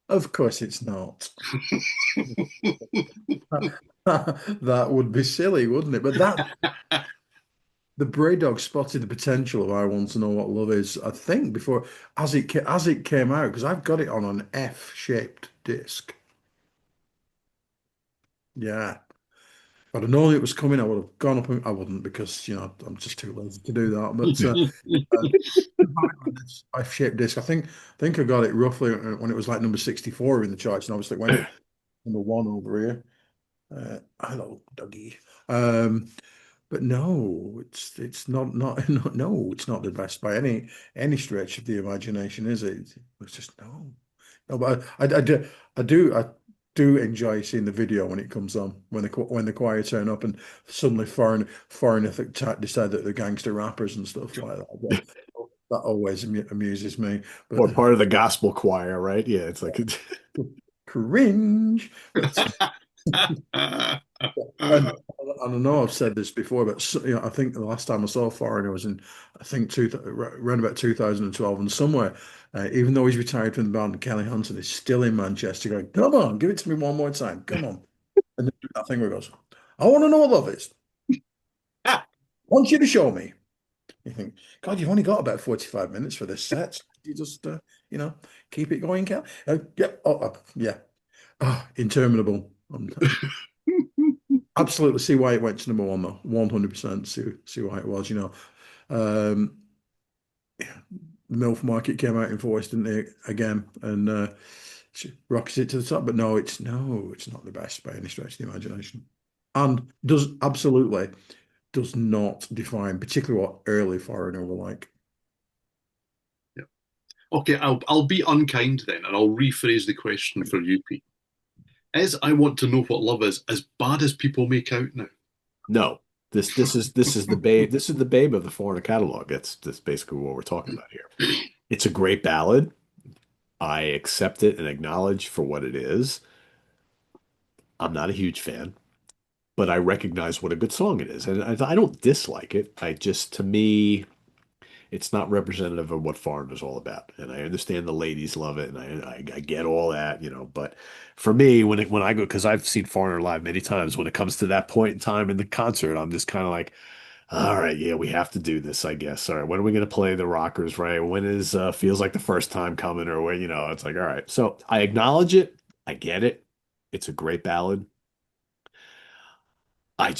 Of course it's not. That would be silly, wouldn't it? But the Bray Dog spotted the potential of I Want to Know What Love Is, I think, before as it came out, because I've got it on an F-shaped disc. Yeah. If I'd have known it was coming, I would have gone up and I wouldn't because, I'm just too lazy to do that. But this F-shaped disc, I think I got it roughly when it was like number 64 in the charts, and obviously it went number one over here. Hello, Dougie. But no, it's not no, it's not the best by any stretch of the imagination, is it? It's just no. But I do enjoy seeing the video when it comes on when the choir turn up and suddenly foreign decide that they're gangster rappers and stuff like that. But that always amuses me. Or But part of the gospel choir, right? Yeah, it's like cringe. But and I know I've said this before, but I think the last time I saw Foreigner was in, I think, around about 2012, and somewhere, even though he's retired from the band, Kelly Hansen is still in Manchester going, come on, give it to me one more time, come on. And then that thing where he goes, I want to know what love is. I want you to show me. You think, God, you've only got about 45 minutes for this set. You just, keep it going, Kel. Yeah, yeah. Oh, interminable. Absolutely see why it went to number one though. 100% see why it was, yeah, the MILF market came out in force, didn't they, again, and rockets it to the top. But it's not the best by any stretch of the imagination. And does not define particularly what early Foreigner were like. Yeah. Okay, I'll be unkind then, and I'll rephrase the question for you, Pete. Is I Want to Know What Love Is as bad as people make out now? no. This is the babe of the Foreigner catalog. That's basically what we're talking about here. It's a great ballad. I accept it and acknowledge for what it is. I'm not a huge fan, but I recognize what a good song it is, and I don't dislike it. To me, it's not representative of what Foreigner's all about. And I understand the ladies love it, and I get all that, But for me, when I go, because I've seen Foreigner live many times, when it comes to that point in time in the concert, I'm just kind of like, all right, yeah, we have to do this, I guess. All right, when are we going to play the Rockers, right? When is feels like the first time coming, or when, it's like, all right. So I acknowledge it, I get it. It's a great ballad. I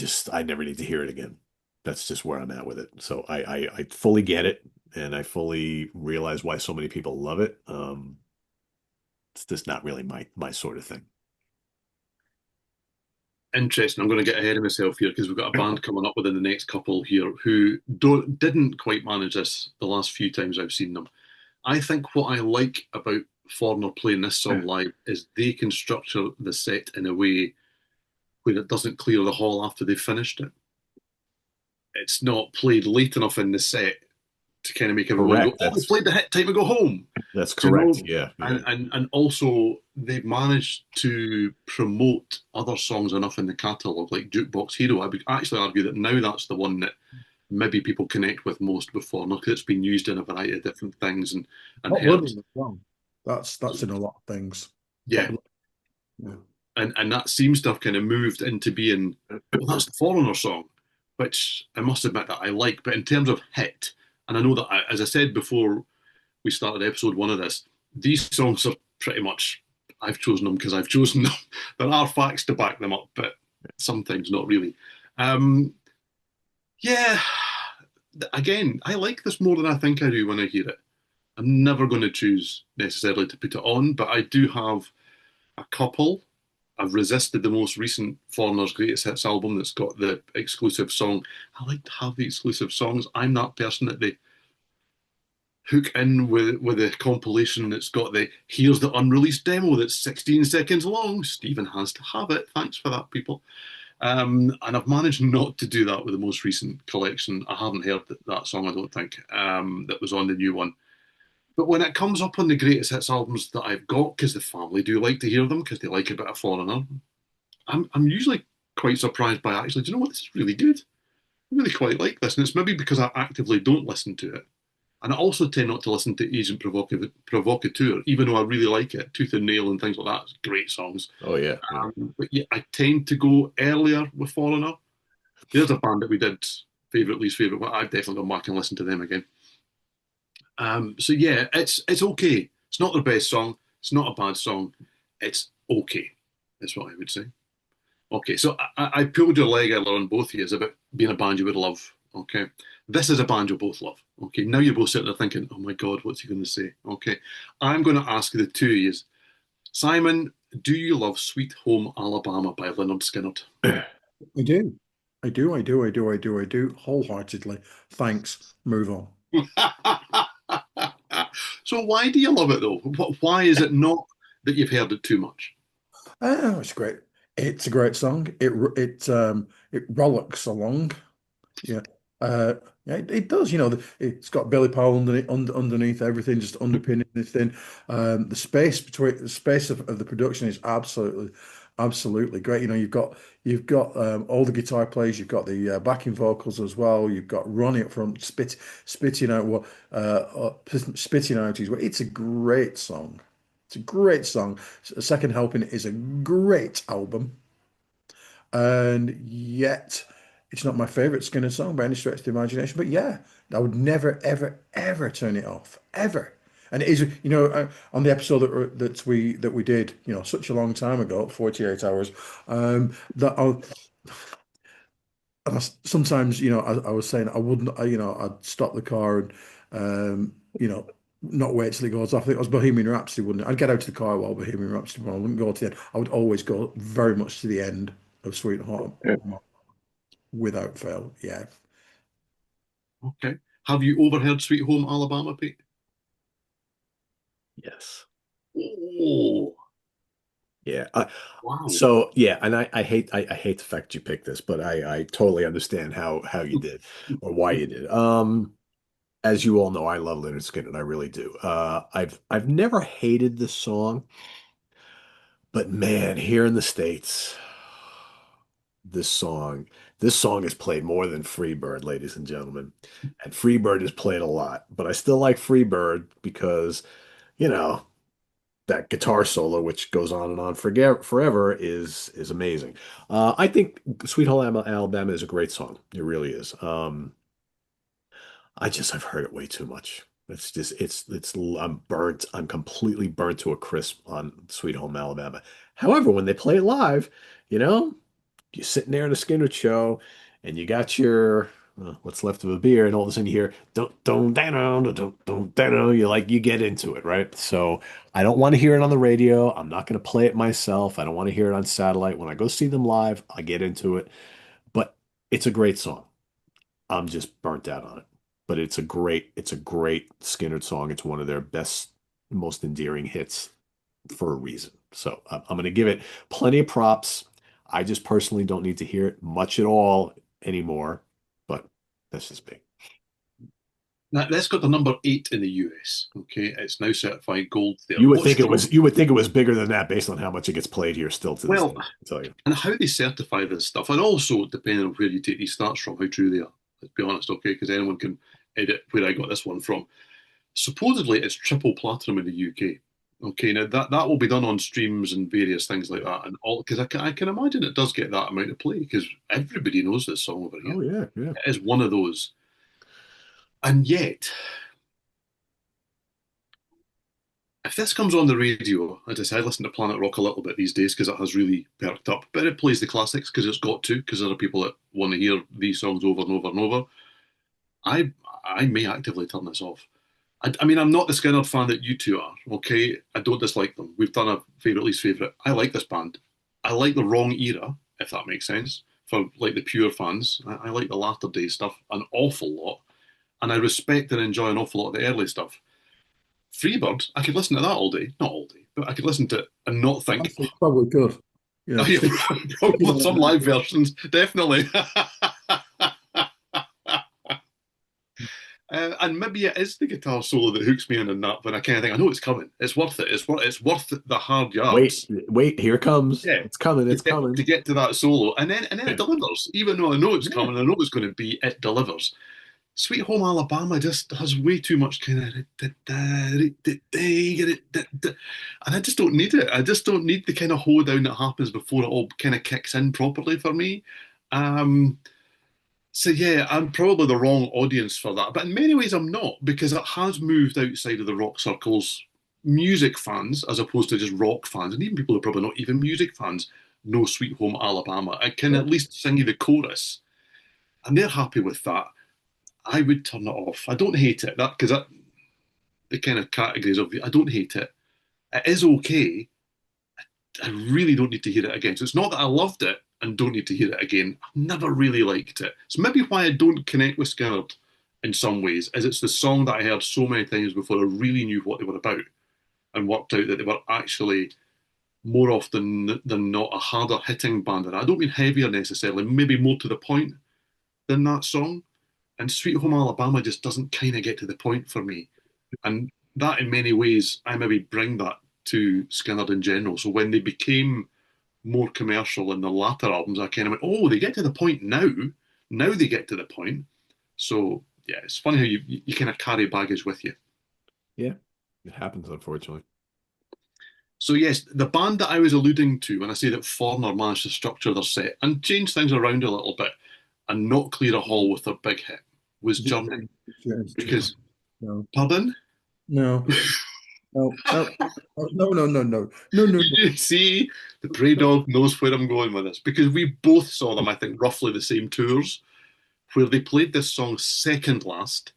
never need to hear it again. That's just where I'm at with it. So I fully get it, and I fully realize why so many people love it. It's just not really my sort of thing. Interesting. I'm going to get ahead of myself here because we've got a band coming up within the next couple here who didn't quite manage this the last few times I've seen them. I think what I like about Foreigner playing this song live is they can structure the set in a way where it doesn't clear the hall after they've finished it. It's not played late enough in the set to kind of make everyone go, Correct. "Oh, they played the hit, time to go home." That's Do you correct. know? Yeah, yeah. And also they've managed to promote other songs enough in the catalogue, like Jukebox Hero. I would actually argue that now that's the one that maybe people connect with most before, because it's been used in a variety of different things and Hot heard. Blooded as well. That's in a lot of things. Hot Yeah, Blood. Yeah. and that seems to have kind of moved into being, well, that's the Foreigner song, which I must admit that I like. But in terms of hit, and I know that as I said before we started episode one of this, these songs are pretty much, I've chosen them because I've chosen them. There are facts to back them up, but sometimes not really. Um, yeah, again, I like this more than I think I do when I hear it. I'm never going to choose necessarily to put it on, but I do have a couple. I've resisted the most recent Foreigner's Greatest Hits album that's got the exclusive song. I like to have the exclusive songs. I'm that person that they hook in with a compilation that's got the here's the unreleased demo that's 16 seconds long. Stephen has to have it. Thanks for that, people. And I've managed not to do that with the most recent collection. I haven't heard that song, I don't think, that was on the new one. But when it comes up on the greatest hits albums that I've got, because the family do like to hear them, because they like a bit of Foreigner, I'm usually quite surprised by actually, do you know what? This is really good. I really quite like this. And it's maybe because I actively don't listen to it. And I also tend not to listen to Agent Provocateur, even though I really like it. Tooth and Nail and things like that, great songs. Oh yeah, yeah. But yeah, I tend to go earlier with Foreigner. There's a band that we did favourite, least favourite, but I've definitely gone back and listened to them again. So yeah, it's okay. It's not the best song. It's not a bad song. It's okay. That's what I would say. Okay, so I pulled your leg earlier on both of you about being a band you would love. Okay, this is a band you both love. Okay, now you're both sitting there thinking, "Oh my God, what's he going to say?" Okay, I'm going to ask the two of you, Simon, do you love "Sweet Home Alabama" by Lynyrd Skynyrd? I do. I do wholeheartedly. Thanks. Move on. So why do you love it though? Why is it not that you've heard it too much? Oh, it's great. It's a great song. It rollicks along. Yeah. Yeah, it does. It's got Billy Powell underneath everything, just underpinning this thing. The space of the production is absolutely great. You've got all the guitar players, you've got the backing vocals as well. You've got Ronnie up front spitting out spitting out his way. It's a great song. It's a great song. Second Helping is a great album, and yet it's not my favorite Skinner song by any stretch of the imagination. But yeah, I would never, ever, ever turn it off, ever. And it is, on the episode that we did, such a long time ago, 48 hours, that sometimes, I was saying I wouldn't, I'd stop the car and, not wait till it goes off. I think it was Bohemian Rhapsody, wouldn't it? I'd get out of the car while Bohemian Rhapsody, I wouldn't go to the end. I would always go very much to the end of Sweet Home Yeah. without fail. Yeah. Okay. Have you overheard Sweet Home Alabama, Pete? Yes. Oh, Yeah. wow. So yeah, and I hate the fact you picked this, but I totally understand how you did or why you did. As you all know, I love Leonard Skinner, I really do. I've never hated this song, but man, here in the States, this song, this song is played more than Freebird, ladies and gentlemen. And Freebird is played a lot, but I still like Freebird because, you know, that guitar solo, which goes on and on forever, is amazing. I think Sweet Home Alabama is a great song. It really is. I've heard it way too much. I'm burnt. I'm completely burnt to a crisp on Sweet Home Alabama. However, when they play it live, you know, you're sitting there in a Skinner show and you got your what's left of a beer, and all of a sudden you hear don't down don't down. You get into it, right? So I don't want to hear it on the radio. I'm not going to play it myself. I don't want to hear it on satellite. When I go see them live, I get into it. But it's a great song. I'm just burnt out on it. But it's a great Skinner song. It's one of their best most endearing hits for a reason. So I'm going to give it plenty of props. I just personally don't need to hear it much at all anymore, but that's just big. Now, that's got the number 8 in the US. Okay, it's now certified gold there. You would think it was bigger than that based on how much it gets played here still to this Well, day, I tell you. and how they certify this stuff, and also depending on where you take these stats from, how true they are. Let's be honest, okay, because anyone can edit where I got this one from. Supposedly, it's triple platinum in the UK. Okay, now that will be done on streams and various things like that, and all because I can imagine it does get that amount of play because everybody knows this song over here. Oh yeah, yeah. It is one of those, and yet if this comes on the radio, as I said, I listen to Planet Rock a little bit these days because it has really perked up. But it plays the classics because it's got to, because there are people that want to hear these songs over and over and over. I I may actively turn this off. I mean, I'm not the Skynyrd fan that you two are, okay? I don't dislike them. We've done a favourite, least favourite. I like this band. I like the wrong era, if that makes sense, for like the pure fans. I like the latter day stuff an awful lot. And I respect and enjoy an awful lot of the early stuff. Freebird, I could listen to that all day. Not all day, but I could listen to it and not think, That's probably good. Yeah. oh, yeah, probably some live versions, definitely. And maybe it is the guitar solo that hooks me in and that when I kind of think, I know it's coming. It's worth it. It's worth the hard yards. Wait, here it comes. Yeah. It's coming, it's coming. To get to that solo. And then it delivers. Even though I know it's coming, I know it's going to be, it delivers. Sweet Home Alabama just has way too much kind of and I just don't need it. I just don't need the kind of hoedown that happens before it all kind of kicks in properly for me. So yeah, I'm probably the wrong audience for that. But in many ways I'm not, because it has moved outside of the rock circles. Music fans, as opposed to just rock fans, and even people who are probably not even music fans, know Sweet Home Alabama. I can at least sing you the chorus. And they're happy with that. I would turn it off. I don't hate it. That because that the kind of categories of I don't hate it. It is okay. I really don't need to hear it again. So it's not that I loved it and don't need to hear it again. I've never really liked it. So maybe why I don't connect with Skynyrd in some ways is it's the song that I heard so many times before I really knew what they were about and worked out that they were actually more often than not a harder hitting band. And I don't mean heavier necessarily, maybe more to the point than that song. And Sweet Home Alabama just doesn't kind of get to the point for me. And that, in many ways, I maybe bring that to Skynyrd in general. So when they became more commercial in the latter albums, I kind of went, oh, they get to the point now. Now they get to the point. So, yeah, it's funny how you kind of carry baggage with you. Yeah, it happens, unfortunately. So, yes, the band that I was alluding to when I say that Foreigner managed to structure their set and change things around a little bit and not clear a hall with their big hit was Journey. Because, no, pardon? no, no, no, no, no, no, no, no, no. You see, the Prey Dog knows where I'm going with this because we both saw them, I think, roughly the same tours where they played this song second last,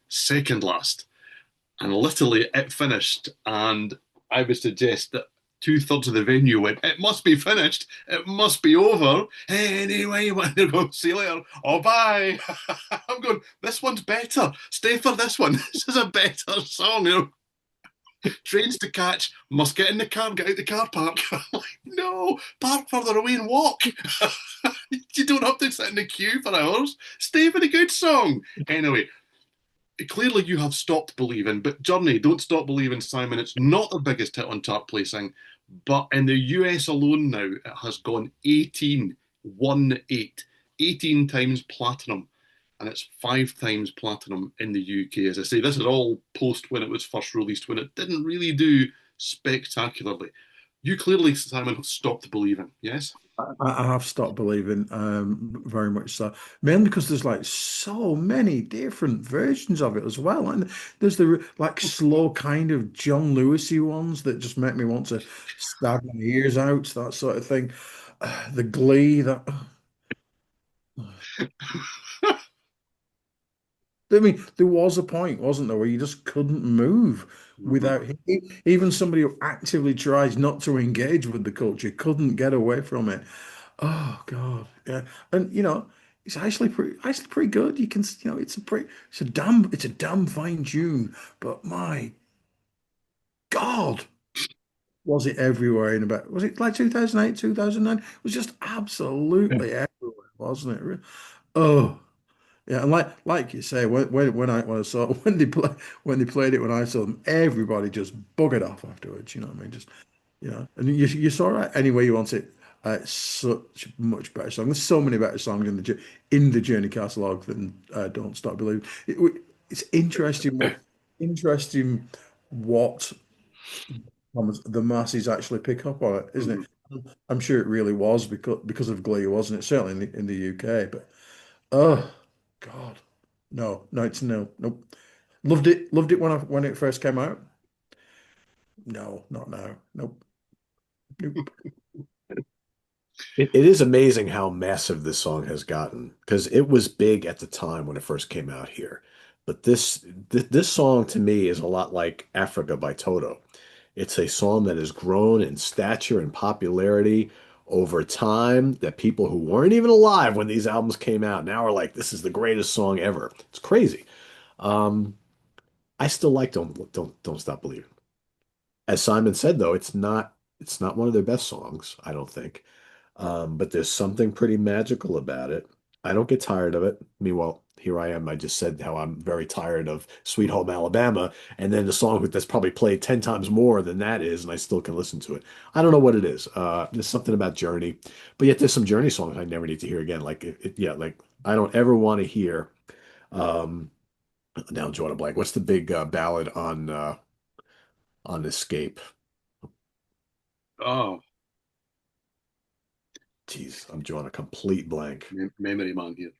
and literally it finished. And I would suggest that 2/3 of the venue went, it must be finished, it must be over. Anyway, they're going, see you later. Oh, bye. I'm going, this one's better. Stay for this one. This is a better song, you know. Trains to catch, must get in the car, get out the car park. I'm like, no, park further away and walk. You don't have to sit in the queue for hours. Stay for the good song. Anyway, clearly you have stopped believing, but Journey, don't stop believing, Simon. It's not the biggest hit on chart placing, but in the US alone now, it has gone 18 times platinum, and it's 5 times platinum in the UK. As I say, this is all post when it was first released, when it didn't really do spectacularly. You clearly, Simon, have stopped believing, yes? I have stopped believing, very much so. Mainly because there's like so many different versions of it as well, and there's the like slow kind of John Lewisy ones that just make me want to stab my ears out, that sort of thing. The Glee that. I mean, there was a point, wasn't there, where you just couldn't move without even somebody who actively tries not to engage with the culture couldn't get away from it. Oh God, yeah, and it's actually pretty good. You can, it's a damn fine tune, but my God, was it everywhere in about, was it like 2008, 2009? It was just absolutely everywhere, wasn't it? Oh, yeah, and like you say, when I saw when they played it when I saw them, everybody just buggered off afterwards. You know what I mean? Just and you saw it anyway you want it. It's such much better song. There's so many better songs in the Journey catalog than Don't Stop Believing. It's interesting what the masses actually pick up on it, isn't Mhm. it? I'm sure it really was because of Glee, wasn't it? Certainly in the UK, but oh God, no, it's no, nope. Loved it when it first came out. No, not now. Nope, nope. It is amazing how massive this song has gotten because it was big at the time when it first came out here. But this song to me is a lot like Africa by Toto. It's a song that has grown in stature and popularity over time that people who weren't even alive when these albums came out now are like, this is the greatest song ever. It's crazy. Um, I still like Don't Stop Believing. As Simon said though, it's not one of their best songs, I don't think. But there's something pretty magical about it. I don't get tired of it. Meanwhile, here I am. I just said how I'm very tired of Sweet Home Alabama, and then the song that's probably played 10 times more than that is, and I still can listen to it. I don't know what it is. There's something about Journey, but yet there's some Journey songs I never need to hear again. Like yeah, like I don't ever want to hear. Um, now I'm drawing a blank. What's the big ballad on Escape? Oh, Jeez, I'm drawing a complete blank. memory man here.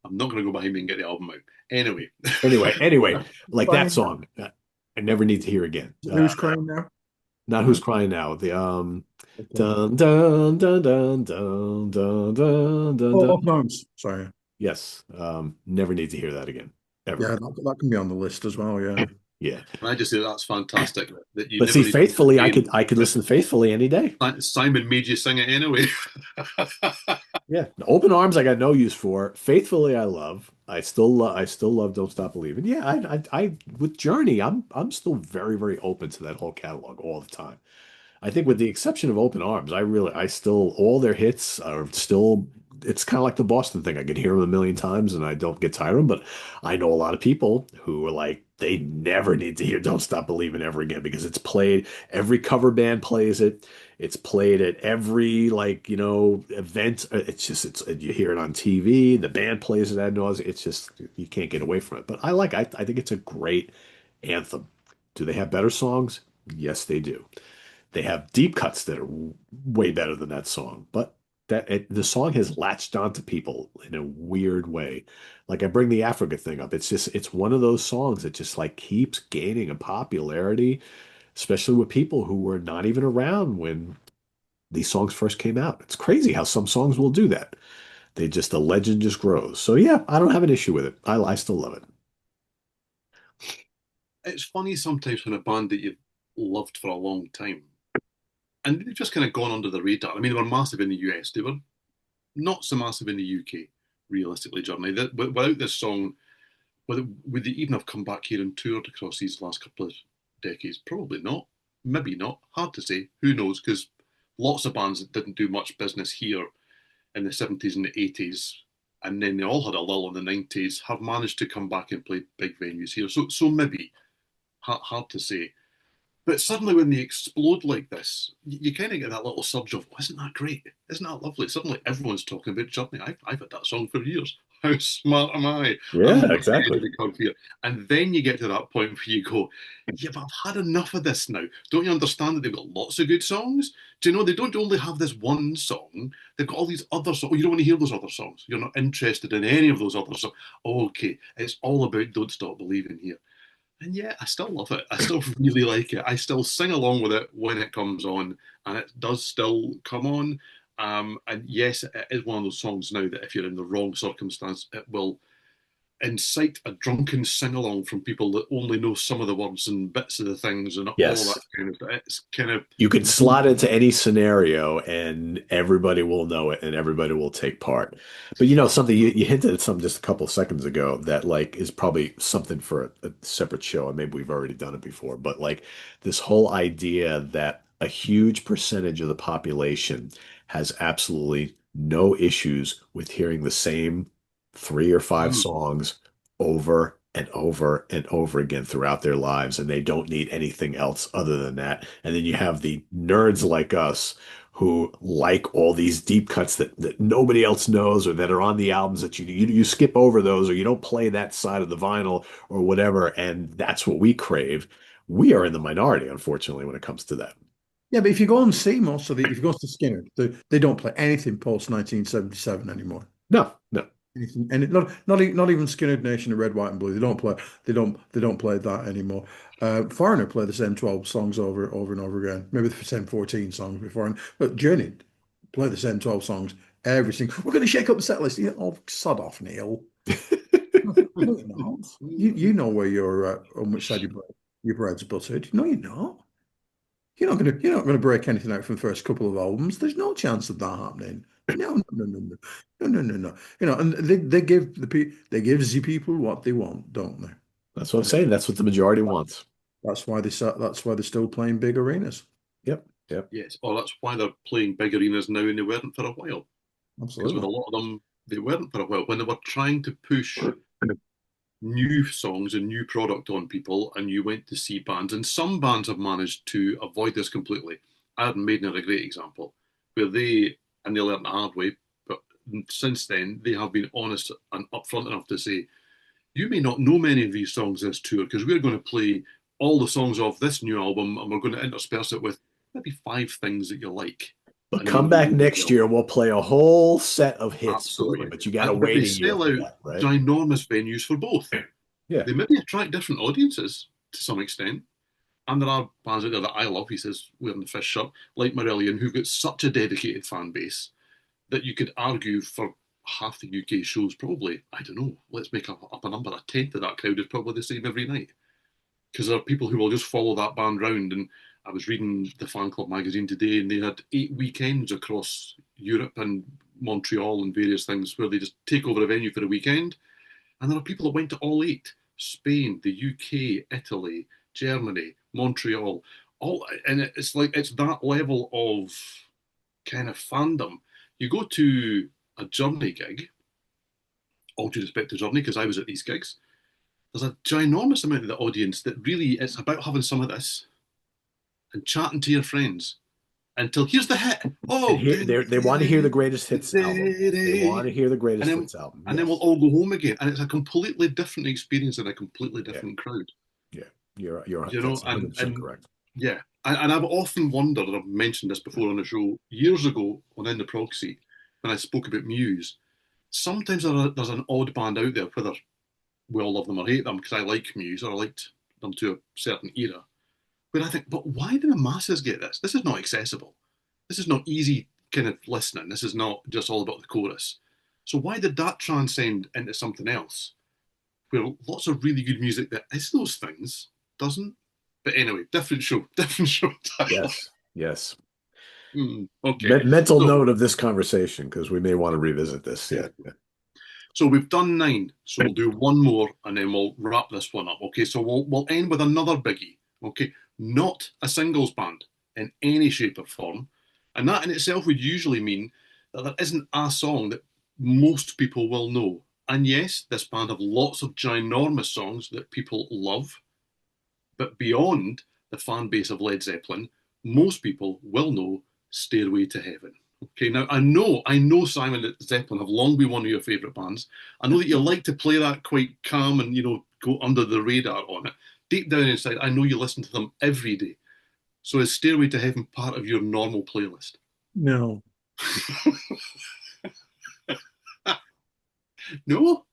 I'm not going to go behind me and get the album out. Anyway, Anyway, like that Crying. song, I never need to hear again. Who's crying now? Not No. Who's Crying Now. The Okay. dun dun dun dun dun dun dun dun Oh, dun. Off Arms. Sorry. Yes, never need to hear that again, Yeah, ever. that can be on the list as well. Yeah. Yeah, and I just say that's fantastic that you but never see, need to hear faithfully, it again. I could But listen faithfully any day. Simon made you sing it anyway. Yeah, Open Arms, I got no use for. Faithfully, I love. I still love Don't Stop Believing. Yeah, with Journey, I'm still very, very open to that whole catalog all the time. I think with the exception of Open Arms, I still, all their hits are still, it's kind of like the Boston thing. I could hear them a million times and I don't get tired of them, but I know a lot of people who are like, they never need to hear Don't Stop Believing ever again because it's played, every cover band plays it. It's played at every event. You hear it on TV. The band plays it ad nauseam. It's just, you can't get away from it. But I think it's a great anthem. Do they have better songs? Yes, they do. They have deep cuts that are way better than that song, but the song has latched onto people in a weird way. Like I bring the Africa thing up. It's one of those songs that just like keeps gaining a popularity, especially with people who were not even around when these songs first came out. It's crazy how some songs will do that. The legend just grows. So yeah, I don't have an issue with it. I still love it. It's funny sometimes when a band that you've loved for a long time and they've just kind of gone under the radar. I mean, they were massive in the US. They were not so massive in the UK, realistically, Journey. Without this song, would they even have come back here and toured across these last couple of decades? Probably not. Maybe not. Hard to say. Who knows? Because lots of bands that didn't do much business here in the 70s and the 80s, and then they all had a lull in the 90s, have managed to come back and play big venues here. So maybe. Hard to say. But suddenly, when they explode like this, you kind of get that little surge of, oh, isn't that great? Isn't that lovely? Suddenly, everyone's talking about Journey. I've had that song for years. How smart am I? I'm Yeah, way ahead of exactly. the curve here. And then you get to that point where you go, yeah, but I've had enough of this now. Don't you understand that they've got lots of good songs? Do you know they don't only have this one song? They've got all these other songs. Oh, you don't want to hear those other songs. You're not interested in any of those other songs. Okay, it's all about Don't Stop Believing here. And yeah, I still love it. I still really like it. I still sing along with it when it comes on, and it does still come on. And yes, it is one of those songs now that if you're in the wrong circumstance, it will. incite a drunken sing-along from people that only know some of the words and bits of the things and all Yes. that kind of. It's kind of You can slot into any scenario and everybody will know it and everybody will take part. But something you hinted at something just a couple of seconds ago that like is probably something for a separate show, and maybe we've already done it before, but like this whole idea that a huge percentage of the population has absolutely no issues with hearing the same three or five mm, songs over and over and over again throughout their lives, and they don't need anything else other than that. And then you have the nerds like us who like all these deep cuts that nobody else knows or that are on the albums that you skip over those or you don't play that side of the vinyl or whatever, and that's what we crave. We are in the minority, unfortunately, when it comes to that. Yeah, but if you go and see most of the, if you go to Skinner, they don't play anything post 1977 anymore. No, no. Anything, and not even Skynyrd Nation of Red, White, and Blue. They don't play that anymore. Foreigner play the same 12 songs over and over again. Maybe the same 14 songs before. But Journey play the same 12 songs every single. We're going to shake up the set list. Oh, sod off, Neil. No, you're not. You know where on which side your bread's buttered. No, you're not. You're not gonna break anything out from the first couple of albums. There's no chance of that happening. No, no, no, no, no, no, no, no. And they give they give the people what they want, don't they? That's what I'm saying. That's what the majority wants. That's why they're still playing big arenas. Yep, yep. yes, or that's why they're playing big arenas now, and they weren't for a while. Because with a Absolutely. lot of them, they weren't for a while when they were trying to push new songs and new product on people, and you went to see bands. And some bands have managed to avoid this completely. Iron Maiden are a great example, where they learned the hard way, but since then they have been honest and upfront enough to say, you may not know many of these songs this tour because we're going to play all the songs off this new album and we're going to intersperse it with maybe five things that you like. But And then come we'll back go with next them. year and we'll play a whole set of hits for you, Absolutely. but you got to But wait they a year sell for out that, right? ginormous venues for both. Yeah. They maybe attract different audiences to some extent. And there are bands out there that I love, he says, wearing the fish shirt, like Marillion, who've got such a dedicated fan base that you could argue for half the UK shows, probably, I don't know, let's make up a number, a tenth of that crowd is probably the same every night. Because there are people who will just follow that band round. And I was reading the Fan Club magazine today, and they had 8 weekends across Europe and Montreal and various things where they just take over a venue for a weekend. And there are people that went to all 8: Spain, the UK, Italy, Germany, Montreal. And it's like it's that level of kind of fandom. You go to a Journey gig, all due respect to Journey, because I was at these gigs, there's a ginormous amount of the audience that really it's about having some of this and chatting to your friends until here's the hit. And Oh, they want to hear the greatest hits album. They want to hear the and greatest then hits album. and then we'll Yes. all go home again, and it's a completely different experience and a completely Yeah. different crowd. Yeah. You're You know, that's 100% correct. yeah, and I've often wondered, and I've mentioned this before on the show years ago on In the Proxy when I spoke about Muse. Sometimes there's an odd band out there, whether we all love them or hate them, because I like Muse or I liked them to a certain era, where I think, but why do the masses get this? This is not accessible. This is not easy kind of listening. This is not just all about the chorus. So why did that transcend into something else where lots of really good music that is those things doesn't? But anyway, different show, different show title. Yes. Yes. Okay, Mental so note of this conversation because we may want to revisit this. Yeah. so we've done 9. So we'll do one more and then we'll wrap this one up. Okay, so we'll end with another biggie. Okay, not a singles band in any shape or form, and that in itself would usually mean that there isn't a song that most people will know. And yes, this band have lots of ginormous songs that people love, but beyond the fan base of Led Zeppelin, most people will know Stairway to Heaven. Okay, now I know Simon and Zeppelin have long been one of your favourite bands. I know that you like to play that quite calm and go under the radar on it. Deep down inside, I know you listen to them every day. So is Stairway to Heaven part of your normal playlist? No, No?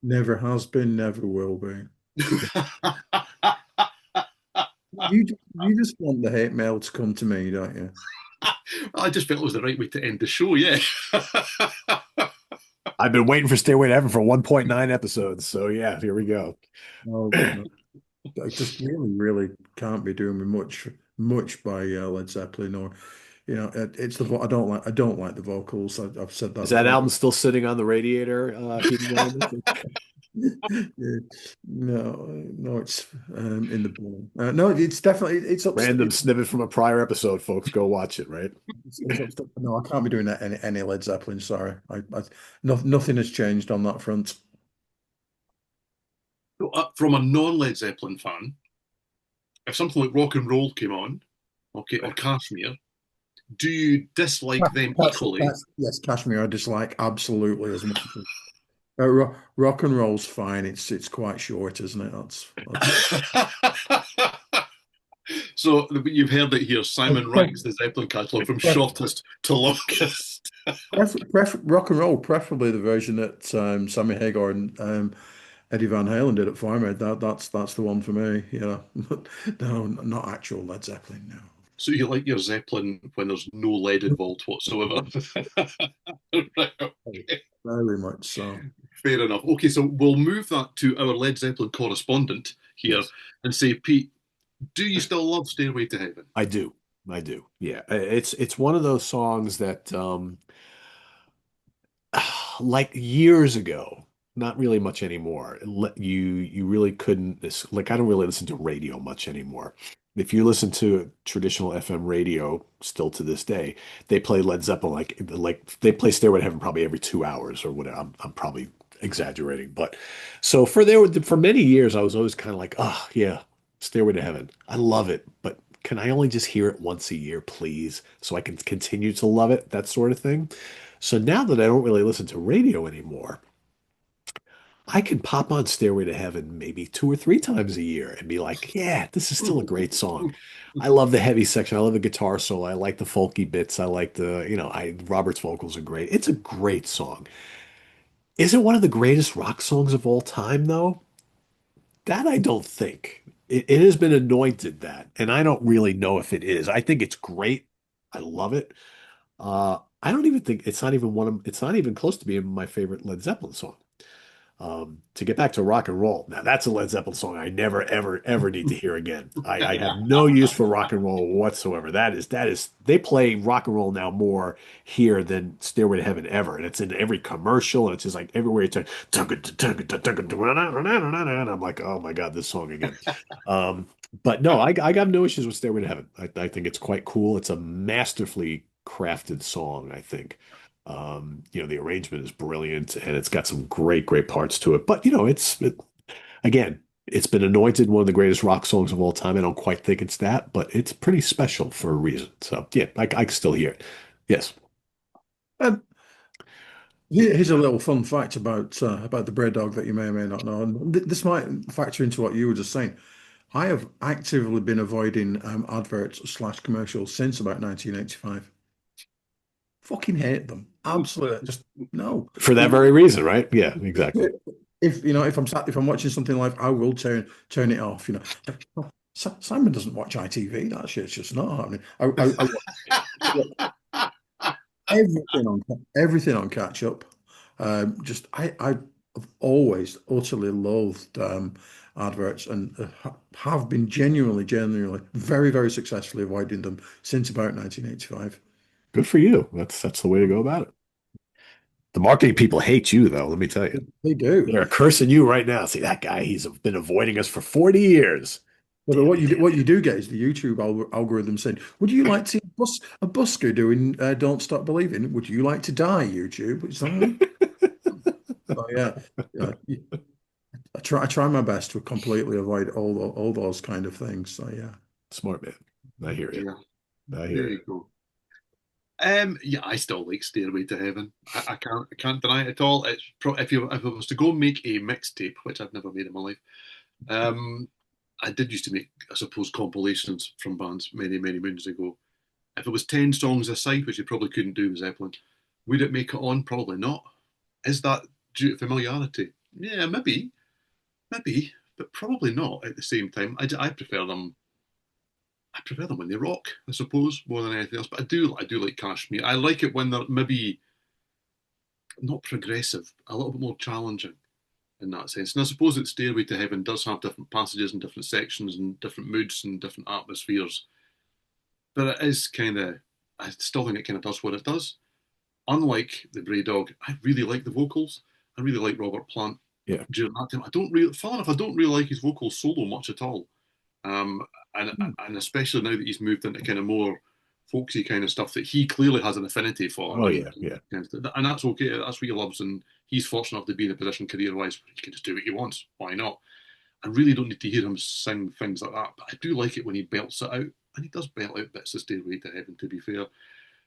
never has been, never will be. You just want the hate mail to come to me, don't you? I just felt it was the right way to end the show, yeah. I've been waiting for Stairway to Heaven for 1.9 episodes. So yeah, here we go. Oh, no. I just really, really can't be doing with much by Led Zeppelin, or it's I don't like the vocals. I've said Is that that before. album still sitting on the radiator, heating elements? Yeah. No, no, it's in the bin. No, it's definitely it's up. Random snippet from a prior episode, folks. Go watch it, right? It's up. No, I can't be doing that any Led Zeppelin. Sorry, no, nothing has changed on that front. So, from a non-Led Zeppelin fan, if something like rock and roll came on, okay, or Kashmir, do you dislike them equally? Yes, Kashmir I dislike absolutely as much. Rock and roll's fine. It's quite short, isn't it? So you've heard it here. Simon ranks the Zeppelin catalogue from shortest to longest. rock and roll, preferably the version that Sammy Hagar and Eddie Van Halen did at Fireman. That's the one for me. No, not actual Led Zeppelin. No. So you like your Zeppelin when there's no lead involved whatsoever? Right, okay. Very much so. Fair enough. Okay, so we'll move that to our Led Zeppelin correspondent here Yes. and say, Pete, do you still love Stairway to Heaven? I do. I do. Yeah. It's one of those songs that like years ago, not really much anymore. You really couldn't like I don't really listen to radio much anymore. If you listen to traditional FM radio still to this day, they play Led Zeppelin like they play Stairway to Heaven probably every 2 hours or whatever. I'm probably exaggerating, but so for many years I was always kind of like, oh yeah, Stairway to Heaven. I love it, but can I only just hear it once a year, please, so I can continue to love it, that sort of thing. So now that I don't really listen to radio anymore, I can pop on Stairway to Heaven maybe 2 or 3 times a year and be like, yeah, this is still a great song. I love the heavy section. I love the guitar solo. I like the folky bits. I like Robert's vocals are great. It's a great song. Is it one of the greatest rock songs of all time, though? That I don't think. It has been anointed that, and I don't really know if it is. I think it's great. I love it. I don't even think it's not even close to being my favorite Led Zeppelin song. To get back to rock and roll, now that's a Led Zeppelin song I never, ever, ever need to hear again. I have no use for rock and roll whatsoever. They play rock and roll now more here than Stairway to Heaven ever. And it's in every commercial, and it's just like everywhere you turn. And I'm like, oh my God, this song again. But no, I got no issues with Stairway to Heaven. I think it's quite cool. It's a masterfully crafted song, I think. The arrangement is brilliant and it's got some great, great parts to it. But again, it's been anointed one of the greatest rock songs of all time. I don't quite think it's that, but it's pretty special for a reason. So yeah, I can still hear it. Yes. Um, Here's a little fun fact about the Bray dog that you may or may not know, and this might factor into what you were just saying. I have actively been avoiding adverts slash commercials since about 1985. Fucking hate them. Absolutely. Just no. For that very reason, right? Yeah, exactly. If I'm watching something live, I will turn it off. Simon doesn't watch ITV. That shit's just not happening. I watch everything on catch up. I've always utterly loathed adverts and have been genuinely, very, very successfully avoiding them since about 1985. Good for you. That's the way to go about it. The marketing people hate you, though. Let me tell you, They do. they're cursing you right now. See that guy? He's been avoiding us for 40 years. But what you do get is the YouTube algorithm saying, "Would you like to see a busker doing Don't Stop Believing? Would you like to die, YouTube?" It's oh, yeah. I try my best to completely avoid all those kind of things. So yeah. Smart man. I hear you. Yeah, I there hear you you. go. Yeah, I still like Stairway to Heaven. I can't deny it at all. If I was to go and make a mixtape, which I've never made in my life, I did used to make, I suppose, compilations from bands many, many moons ago. If it was 10 songs a side, which you probably couldn't do with Zeppelin, would it make it on? Probably not. Is that due to familiarity? Yeah, maybe, but probably not at the same time. I prefer them. I prefer them when they rock, I suppose, more than anything else. But I do like Kashmir. I like it when they're maybe not progressive, a little bit more challenging in that sense. And I suppose that Stairway to Heaven does have different passages and different sections and different moods and different atmospheres. But it is kind of, I still think it kind of does what it does. Unlike the Bray Dog, I really like the vocals. I really like Robert Plant Yeah. during that time. I don't really, fun enough, I don't really like his vocals solo much at all. Um, and especially now that he's moved into kind of more folksy kind of stuff that he clearly has an affinity for, Oh yeah, yeah. and that's okay. That's what he loves, and he's fortunate enough to be in a position career-wise where he can just do what he wants. Why not? I really don't need to hear him sing things like that, but I do like it when he belts it out, and he does belt out bits of Stairway to Heaven, to be fair.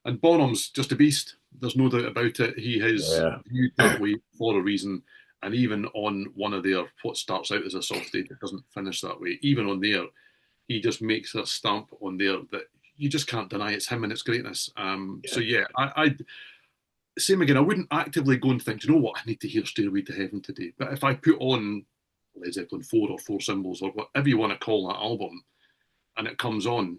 And Bonham's just a beast. There's no doubt about it. He is Yeah. viewed that way for a reason. And even on one of their, what starts out as a soft stage, it doesn't finish that way. Even on there, he just makes a stamp on there that you just can't deny it's him and its greatness. So yeah, I same again. I wouldn't actively go and think, do you know what, I need to hear Stairway to Heaven today. But if I put on Led Zeppelin 4 or Four Symbols or whatever you want to call that album, and it comes on,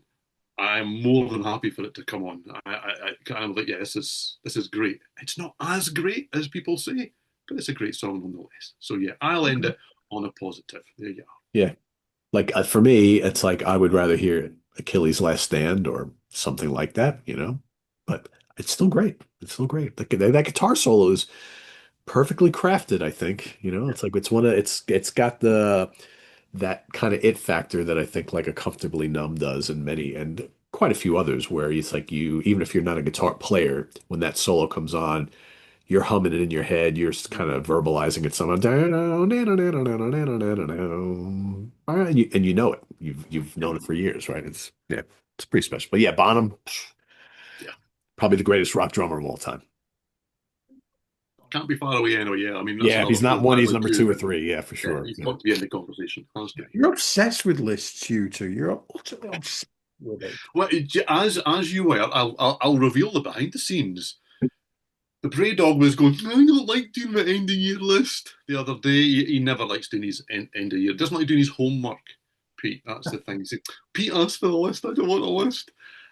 I'm more than happy for it to come on. I'm like, yeah, this is great. It's not as great as people say, but it's a great song nonetheless. So yeah, I'll end it on a positive. There you are. Yeah. Like for me, it's like I would rather hear Achilles' Last Stand or something like that, you know. But it's still great. It's still great. That guitar solo is perfectly crafted, I think. You know, it's like it's got the that kind of it factor that I think like a Comfortably Numb does and many and quite a few others where it's like you even if you're not a guitar player, when that solo comes on, you're humming it in your head, you're kind of verbalizing it somehow. And you know it. You've known it for years, right? It's pretty special. But yeah, Bonham, Yeah, probably the greatest rock drummer of all time. can't be far away anyway. Yeah, I mean that's Yeah, if another he's not film one, that I he's would number do. two or three. Yeah, for Yeah, sure. he's Yeah. got to be in the conversation. That's great. You're obsessed with lists, you two. You're utterly obsessed with it. Well, as you were, I'll reveal the behind the scenes. The Bray Dog was going, I don't like doing my end of year list the other day. He never likes doing his end of year. Doesn't like doing his homework, Pete. That's the thing. He said, Pete asked for a list. I don't want a list.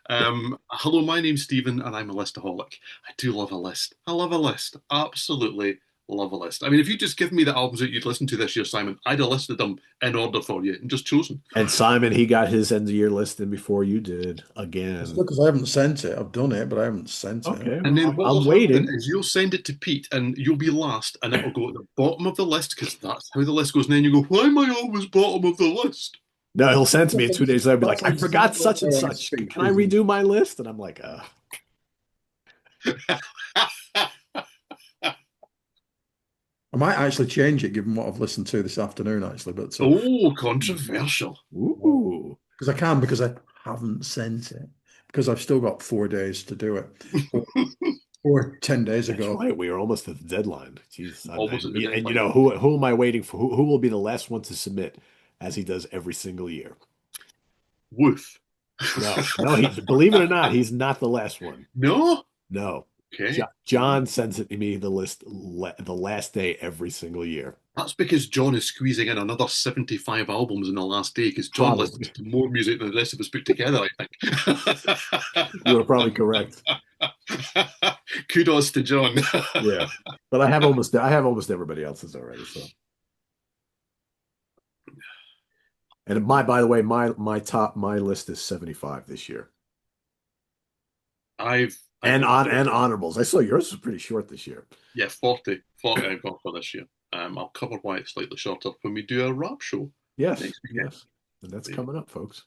Hello, my name's Stephen, and I'm a listaholic. I do love a list. I love a list. Absolutely love a list. I mean, if you just give me the albums that you'd listen to this year, Simon, I'd have listed them in order for you and just chosen. And Simon, he got his end of year list in before you did It's again. because I haven't sent it. I've done it, but I haven't sent it. Okay, And well, then what I'm will happen waiting. is you'll send it to Pete and you'll be last and it'll go at the bottom of the list because that's how the list goes. And then you go, why am I always bottom of the list? No, he'll send to me in That's 2 days later, be like, I forgot exactly such and how I such. speak, Can I isn't it? redo my list? And I'm like, I might actually change it given what I've listened to this afternoon, actually, but Oh, controversial. ooh. because I can, because I haven't sent it, because I've still got 4 days to do it, or 10 days That's ago. right. We are almost at the deadline. Jeez. Almost at the And you deadline. know, who am I waiting for? Who will be the last one to submit as he does every single year? Woof. No, believe it or not, he's not the last one. No? No. Okay. John sends it to me the list the last day every single year. That's because John is squeezing in another 75 albums in the last day because John listens Probably. to more music than the rest of us put together, I You are probably correct. think. Kudos to John. Yeah. But I have almost everybody else's already, so. And by the way, my list is 75 this year. I've And got and honorables. I saw yours was pretty short this year. yeah, 40 I've got for this year. I'll cover why it's slightly shorter when we do a rap show Yes, next weekend. yes. And that's coming up, folks.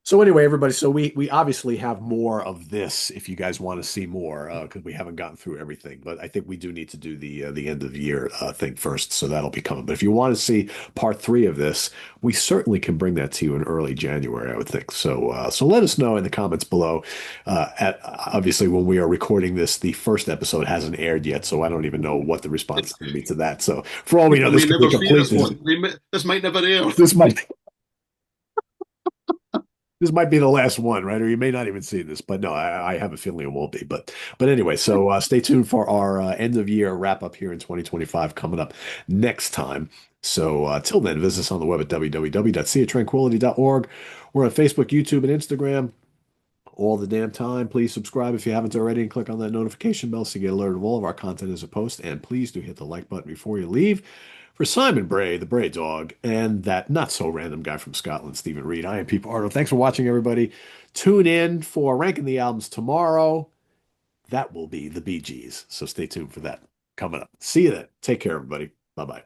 So anyway, everybody, so we obviously have more of this if you guys want to see more, because we haven't gotten through everything. But I think we do need to do the end of the year thing first, so that'll be coming. But if you want to see part 3 of this, we certainly can bring that to you in early January, I would think. So let us know in the comments below. Obviously, when we are recording this, the first episode hasn't aired yet, so I don't even know what the response is going to be to that. So for all we know, I this may could be never see this complete. one. This might never air. This might this might be the last one, right? Or you may not even see this, but no, I have a feeling it won't be. But anyway, so stay tuned for our end of year wrap up here in 2025 coming up next time. So till then, visit us on the web at www.seatranquility.org. We're on Facebook, YouTube, and Instagram. all the damn time. Please subscribe if you haven't already and click on that notification bell so you get alerted of all of our content as a post. And please do hit the like button before you leave. For Simon Bray, the Bray dog, and that not so random guy from Scotland, Steven Reid, I am Pete Pardo. Thanks for watching, everybody. Tune in for ranking the albums tomorrow. That will be the Bee Gees. So stay tuned for that coming up. See you then. Take care, everybody. Bye bye.